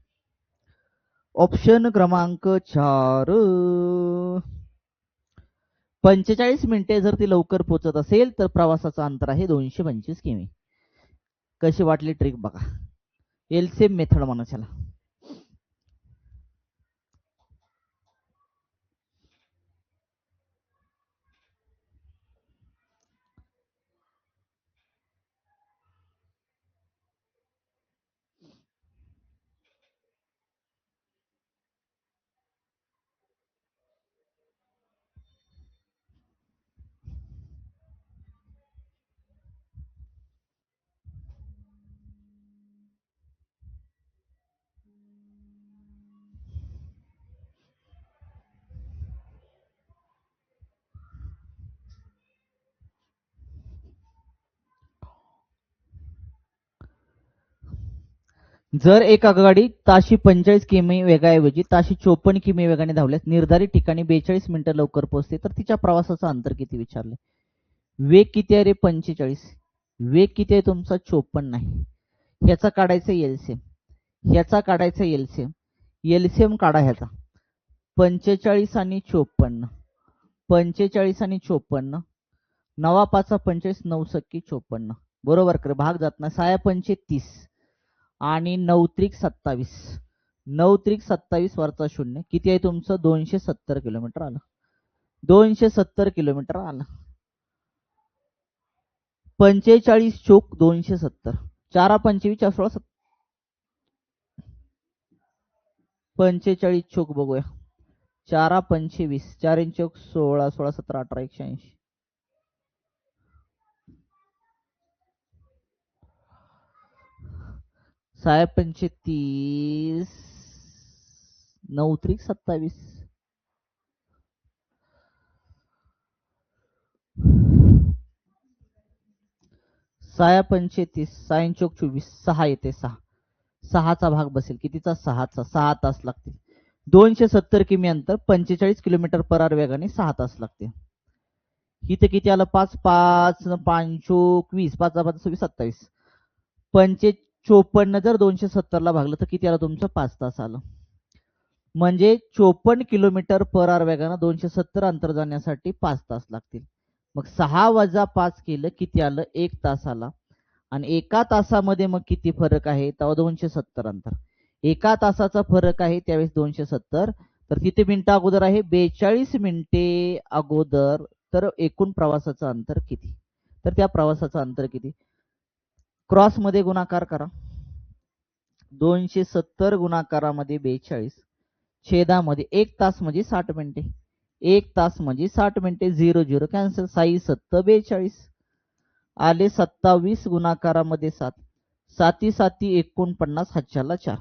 ऑप्शन क्रमांक 4. 45 मिनिटे जर ती लवकर पोहोचत असेल तर प्रवासाचं अंतर आहे 225 किमी. कशी वाटली ट्रिक बघा. एलसीएम मेथड म्हणा त्याला. जर एक आगगाडी ताशी 45 किमी वेगाऐवजी ताशी 54 किमी वेगाने धावल्यास निर्धारित ठिकाणी 42 मिनिटं लवकर पोहोचते तर तिच्या प्रवासाचं अंतर किती विचारले. वेग किती आहे रे? 45. वेग किती आहे तुमचा? 54 आहे. ह्याचा काढायचा एलसीएम, ह्याचा काढायचा एलसीएम. एलसीएम काढा ह्याचा. 45 आणि 54, 45 आणि 54, 9 5 45, 9 सक्की 54, बरोबर कर, भाग जात नाही. 6 पंचे 30 आणि 9 त्रिक 27, 9 त्रिक 27 वरचा शून्य किती आहे तुमचं? 270 किलोमीटर आलं. 270 किलोमीटर आलं. 45 चोक 270, 4 25 16, 45 चोक बघूया. 4 25, 4 चोक 16, 16 17 18 180, 6 पंचे 30, 9 त्रिक 27, 6 पंचे 30, 6 चोक 24, 6 येते 6, 6चा भाग बसेल कितीचा? 6चा. 6 तास लागतील. 270 किमी अंतर 45 किलोमीटर पर आवर वेगाने 6 तास लागते. इथे किती आलं? 5 5 5 चोक 20, 5 5 27, 54 जर 270 ला भागलं तर किती आलं तुमचं? 5 तास आलं. म्हणजे 54 किलोमीटर पर आवर वेगानं 270 अंतर जाण्यासाठी 5 तास लागतील. मग 6 वजा 5 केलं किती आलं? 1 तास आला. आणि एका तासामध्ये मग किती फरक आहे? तेव्हा 270 अंतर. एका तासाचा फरक आहे त्यावेळेस 270, तर किती मिनिटं अगोदर आहे? 42 मिनिटे अगोदर. तर एकूण प्रवासाचं अंतर किती? तर त्या प्रवासाचं अंतर किती? क्रॉस मध्ये गुणाकार करा. 270 गुणाकारामध्ये 42, छेदामध्ये 1 तास म्हणजे 60 मिनिटे. 1 तास म्हणजे 60 मिनिटे. 0 0 कॅन्सल, 6 7 42 आले. 27 गुणाकारामध्ये 7, 7 7 49, हातच्याला 4,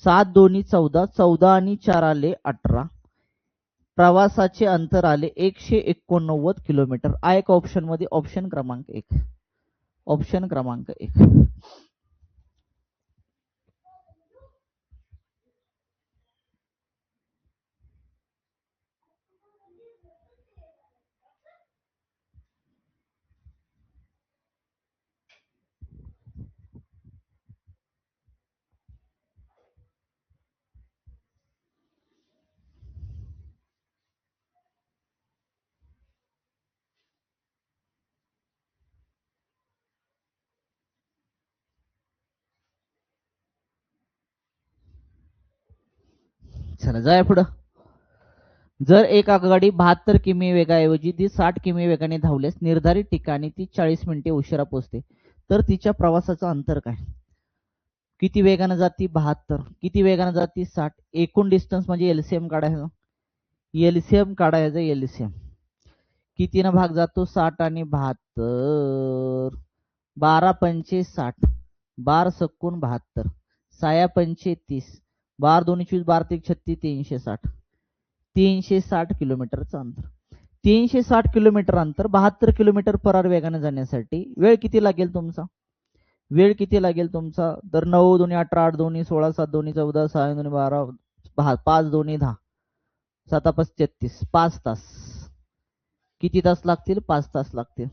7 2 14, 14 आणि 4 आले 18. प्रवासाचे अंतर आले 189 किलोमीटर. आ एक ऑप्शन मध्ये ऑप्शन क्रमांक 1. ऑप्शन क्रमांक 1. चला जाऊया पुढं. जर एक आगगाडी 72 किमी वेगाऐवजी ती 60 किमी वेगाने धावल्यास निर्धारित ठिकाणी ती 40 मिनिटे उशिरा पोहोचते तर तिच्या प्रवासाचं अंतर काय? किती वेगाने जाती? 72. किती वेगाने जाती? 60. एकूण डिस्टन्स म्हणजे एलसीएम काढायचं. एलसीएम काढायचं. एलसीएम कितीनं भाग जातो? 60 आणि 72. 12 पंचे 60, 12 सक्कून 72, 6 पंचे 30, 12 2 24, 12 3 36, 360, 360 किलोमीटरचं अंतर. 360 किलोमीटर अंतर 72 किलोमीटर पर आवर वेगाने जाण्यासाठी वेळ किती लागेल तुमचा? वेळ किती लागेल तुमचा? तर 9 दोन्ही 18, 8 दोन्ही 16, 7 दोन्ही 14, 6 दोन्ही 12, 5 दोन्ही 10, 7 5 33, 5 तास. किती तास लागतील? 5 तास लागतील.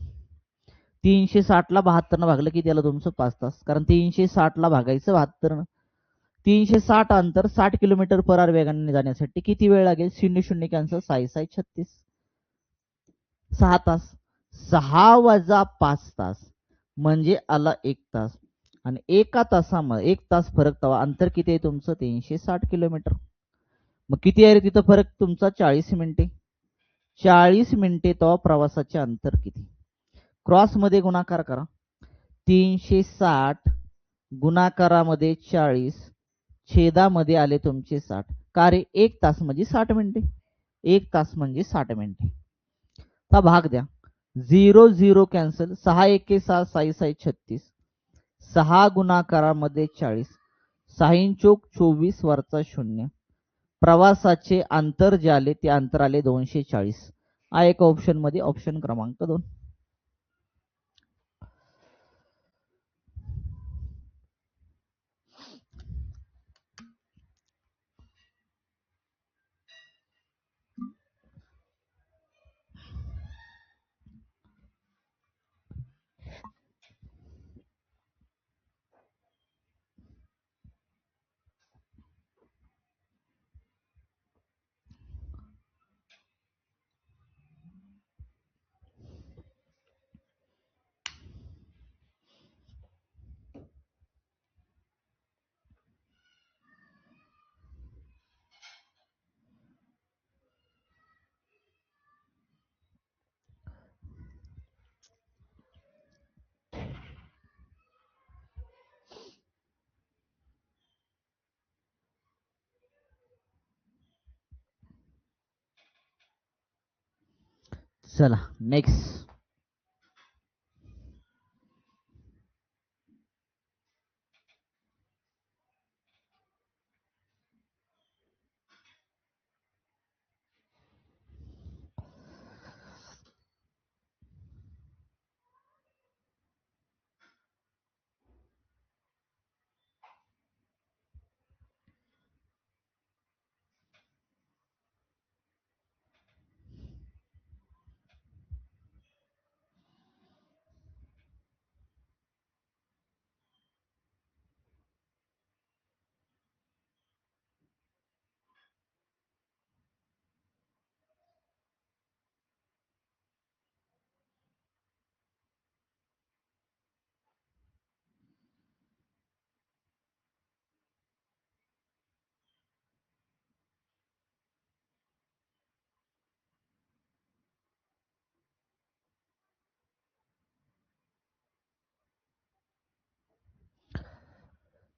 360 ला 72 भागलं किती आलं तुमचं? 5 तास. कारण 360 ला भागायचं 72. 360 अंतर 60 किलोमीटर पर आवर वेगाने जाण्यासाठी किती वेळ लागेल? 0 0 कॅन्सल, 6 6 36, 6 तास. 6 वजा 5 तास म्हणजे आला 1 तास. आणि एका तासामध्ये 1 तास फरक तवा अंतर किती आहे तुमचं? 360 किलोमीटर. मग किती आहे रे तिथं फरक तुमचा? 40 मिनिटे. 40 मिनिटे तो प्रवासाचे अंतर किती? क्रॉस मध्ये गुणाकार करा. 360 गुणाकारामध्ये 40, छेदामध्ये आले तुमचे 60. का रे? 1 तास म्हणजे 60 मिनिटे. 1 तास म्हणजे 60 मिनिटे. हा भाग द्या. 0 0 कॅन्सल, 6 1 6, 6 6 36, 6 गुणाकारामध्ये 40, 6 चोक 24 वरचा 0. प्रवासाचे अंतर जे आले ते अंतर आले 240. हा एक ऑप्शन मध्ये ऑप्शन क्रमांक 2. चला नेक्स्ट.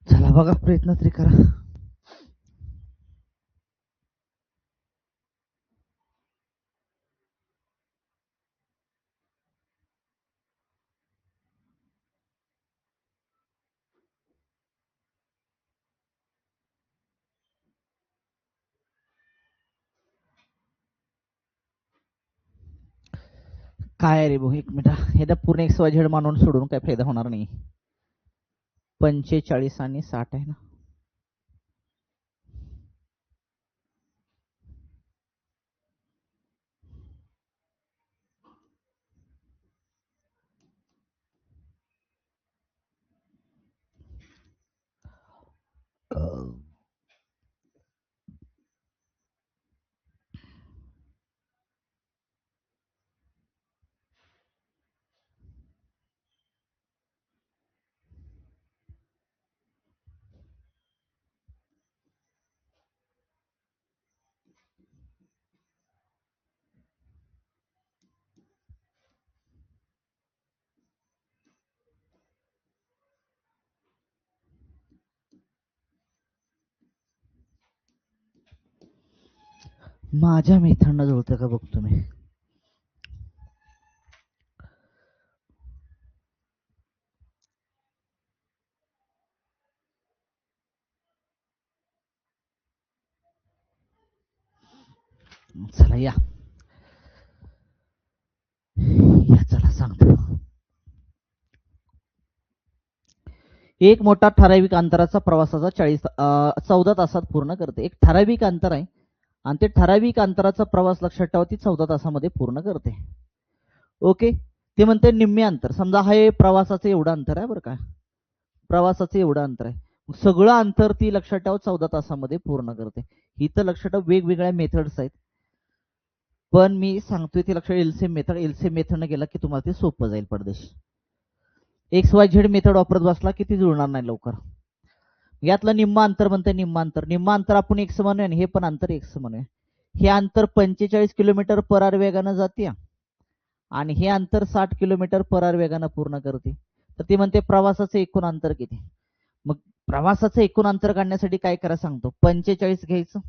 चला बघा प्रयत्न तरी करा. काय रे भाऊ, 1 मिनिट. हे तर पूर्ण XYZ मानून सोडून काय फायदा होणार नाही. 45 आणि 60 आहे ना. माझ्या मित्रांना जुळतं का बघतो मी. चला या. एक मोठा ठराविक अंतराचा प्रवासाचा 14 तासात पूर्ण करते. एक ठराविक अंतर आहे आणि ते ठराविक अंतराचा प्रवास लक्षात ठेवा ती 14 तासामध्ये पूर्ण करते. ओके. ते म्हणते निम्मे अंतर. समजा हे प्रवासाचं एवढं अंतर आहे बरं का, प्रवासाचं एवढं अंतर आहे. सगळं अंतर ती लक्षात ठेवा 14 तासामध्ये पूर्ण करते. इथं लक्षात ठेवा वेगवेगळ्या मेथड्स आहेत, पण मी सांगतोय ती लक्षात एलसीएम मेथडने गेला की तुम्हाला ते सोपं जाईल पडदेश. XYZ मेथड वापरत बसला की ती जुळणार नाही लवकर. यातलं निम्म अंतर म्हणते निम्म अंतर आपण एक्स म्हणूया आणि हे पण अंतर एक्स म्हणूया. हे अंतर 45 किलोमीटर पर आवर वेगानं जाते आणि हे अंतर 60 किलोमीटर पर आवर वेगानं पूर्ण करते. तर ती म्हणते प्रवासाचं एकूण अंतर किती. मग प्रवासाचं एकूण अंतर काढण्यासाठी काय करा सांगतो. 45 घ्यायचं,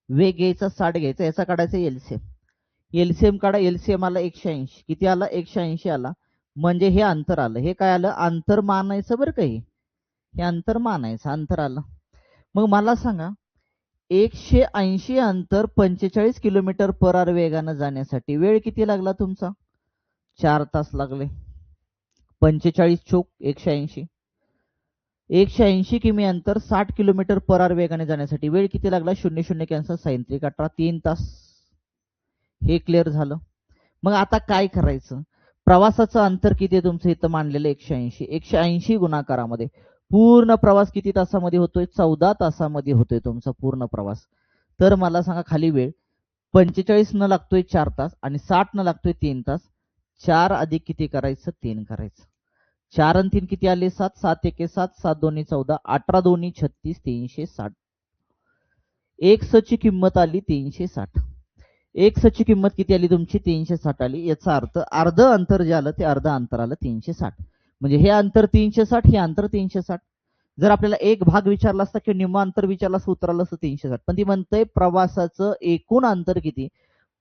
वेग घ्यायचा 60 घ्यायचा, याचा काढायचा एलसीएम. एलसीएम काढा. एलसीएम आला 180. किती आला? 180 आला. म्हणजे हे अंतर आलं. हे काय आलं? अंतर मानायचं बरं का, हे अंतर मानायचं, अंतर आलं. मग मला सांगा 180 अंतर 45 किलोमीटर पर आवर वेगानं जाण्यासाठी वेळ किती लागला तुमचा? 4 तास लागले. 45 चोक 180. 180 किमी अंतर 60 किलोमीटर पर आवर वेगाने जाण्यासाठी वेळ किती लागला? 0 0 कॅन्सल, साइन 3 3 तास. हे क्लिअर झालं. मग आता काय करायचं? प्रवासाचं अंतर किती आहे तुमचं इथं मानलेलं? 180. 180 गुणाकारामध्ये पूर्ण प्रवास किती तासामध्ये होतोय? 14 तासामध्ये होतोय तुमचा पूर्ण प्रवास. तर मला सांगा खाली वेळ 45 न लागतोय 4 तास आणि 60 न लागतोय 3 तास. 4 अधिक किती करायचं? 3 करायचं. 4 आणि 3 किती आले? 7. 7 एके 7, 7 दोन्ही 14, 18 दोन्ही 36, 360. एक्स ची किंमत आली 360. एक्स ची किंमत किती आली तुमची? 360 आली. याचा अर्थ अर्ध अंतर जे आलं ते अर्ध अंतर आलं 360. म्हणजे हे अंतर 360, हे अंतर 360. जर आपल्याला एक भाग विचारला असता किंवा निम्म अंतर विचारलं असतं उत्तर आलं असतं 360. पण ती म्हणते प्रवासाचं एकूण अंतर किती.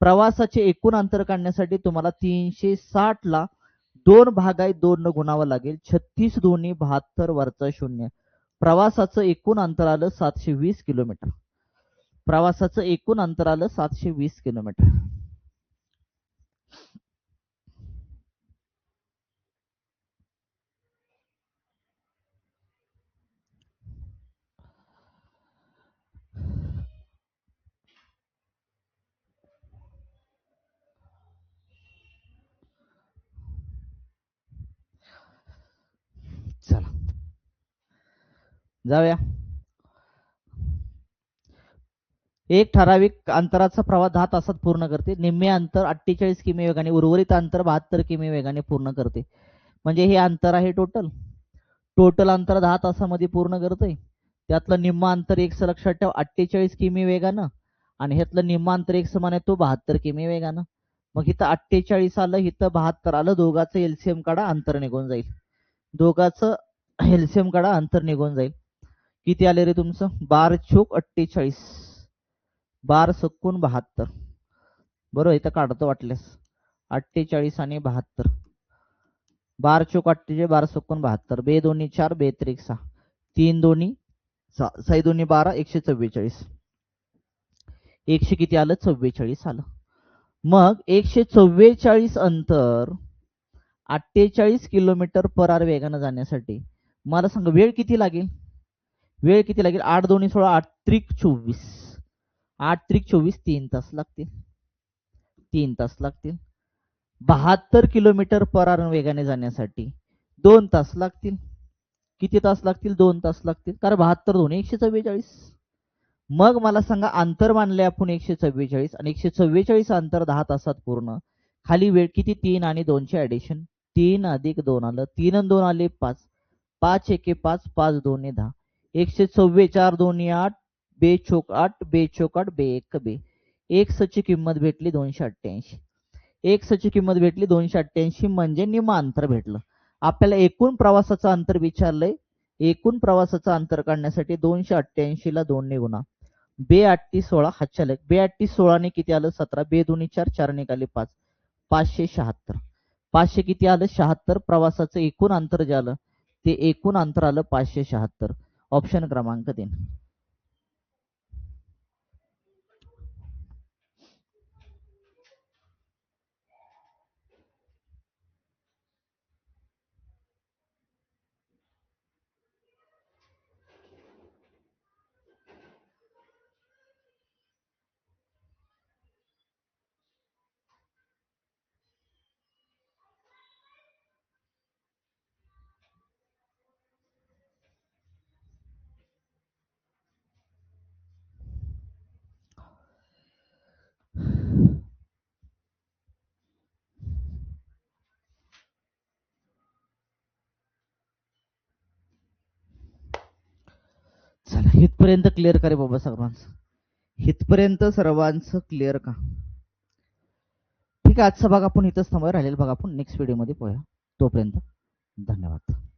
प्रवासाचे एकूण अंतर काढण्यासाठी तुम्हाला 360 ला 2 भागाय 2 न गुणावं लागेल. 36 दोन्ही 72 वरचा 0. प्रवासाचं एकूण अंतर आलं 720 किलोमीटर. प्रवासाचं एकूण अंतर आलं 720 किलोमीटर. चला जाऊया. एक ठराविक अंतराचा प्रवास 10 तासात पूर्ण करते. निम्मे अंतर 48 किमी वेगाने, उर्वरित अंतर 72 किमी वेगाने पूर्ण करते. म्हणजे हे अंतर आहे टोटल. टोटल अंतर 10 तासामध्ये पूर्ण करते. त्यातलं निम्म अंतर एक्स लक्षात ठेवा 48 किमी वेगानं आणि ह्यातलं निम्म अंतर एक समान आहे तो 72 किमी वेगानं. मग इथं 48 आलं, इथं 72 आलं. दोघाचं एलसीएम काढा, अंतर निघून जाईल. दोघाचं एलसीएम काढा, अंतर निघून जाईल. किती आले रे तुमचं? 12 चोक 48, 12 सक्कून 72. बरोबर, इथं काढतो वाटल्यास. 48 आणि 72. 12 चोक 48, 12 सक्कून 72. बे दोन्ही 4, बे त्रिक 6, 3 दोन्ही 6, 6 दोन्ही 12, 144. 100 किती आलं? 44 आलं. मग 144 अंतर 48 किलोमीटर पर आवर वेगानं जाण्यासाठी मला सांगा वेळ किती लागेल? वेळ किती लागेल? 8 दोन्ही 16, 8 त्रिक 24, 8 त्रिक 24, 3 तास लागतील. 3 तास लागतील. 72 किलोमीटर पर आवर वेगाने जाण्यासाठी 2 तास लागतील. किती तास लागतील? 2 तास लागतील. कारण 72 दोन्ही 144. मग मला सांगा अंतर मानले आपण 144 आणि 144 अंतर 10 तासात पूर्ण. खाली वेळ किती? 3 आणि 2 चे ऍडिशन. 3 अधिक 2 आलं. 3 आणि 2 आले 5. 5 एके 5, 5 दोन्ही 10. 144 दोन्ही 8, बे चोक 8, बे चोक 8, बे एक बे. एक्स ची किंमत भेटली 288. एक्स ची किंमत भेटली 288 म्हणजे निम्म अंतर भेटलं. आपल्याला एकूण प्रवासाचं अंतर विचारलंय. एकूण प्रवासाचं अंतर काढण्यासाठी 288 ला 2 ने गुणा. बे 8 ती 16, हातच्या लेख. बे 8 ती 16 ने किती आलं? 17. बे दोन्ही 4, 4 निघाले 5, 576. 500 किती आलं? 76. प्रवासाचं एकूण अंतर जे आलं ते एकूण अंतर आलं 576. ऑप्शन क्रमांक 3. हितपर्यंत क्लिअर का रे बाबा सर्वांचं? हितपर्यंत सर्वांचं क्लिअर का? ठीक आहे, आजचा भाग आपण इथंच थांबूया. राहिलेला भाग आपण नेक्स्ट व्हिडिओमध्ये पाहूया. तोपर्यंत धन्यवाद.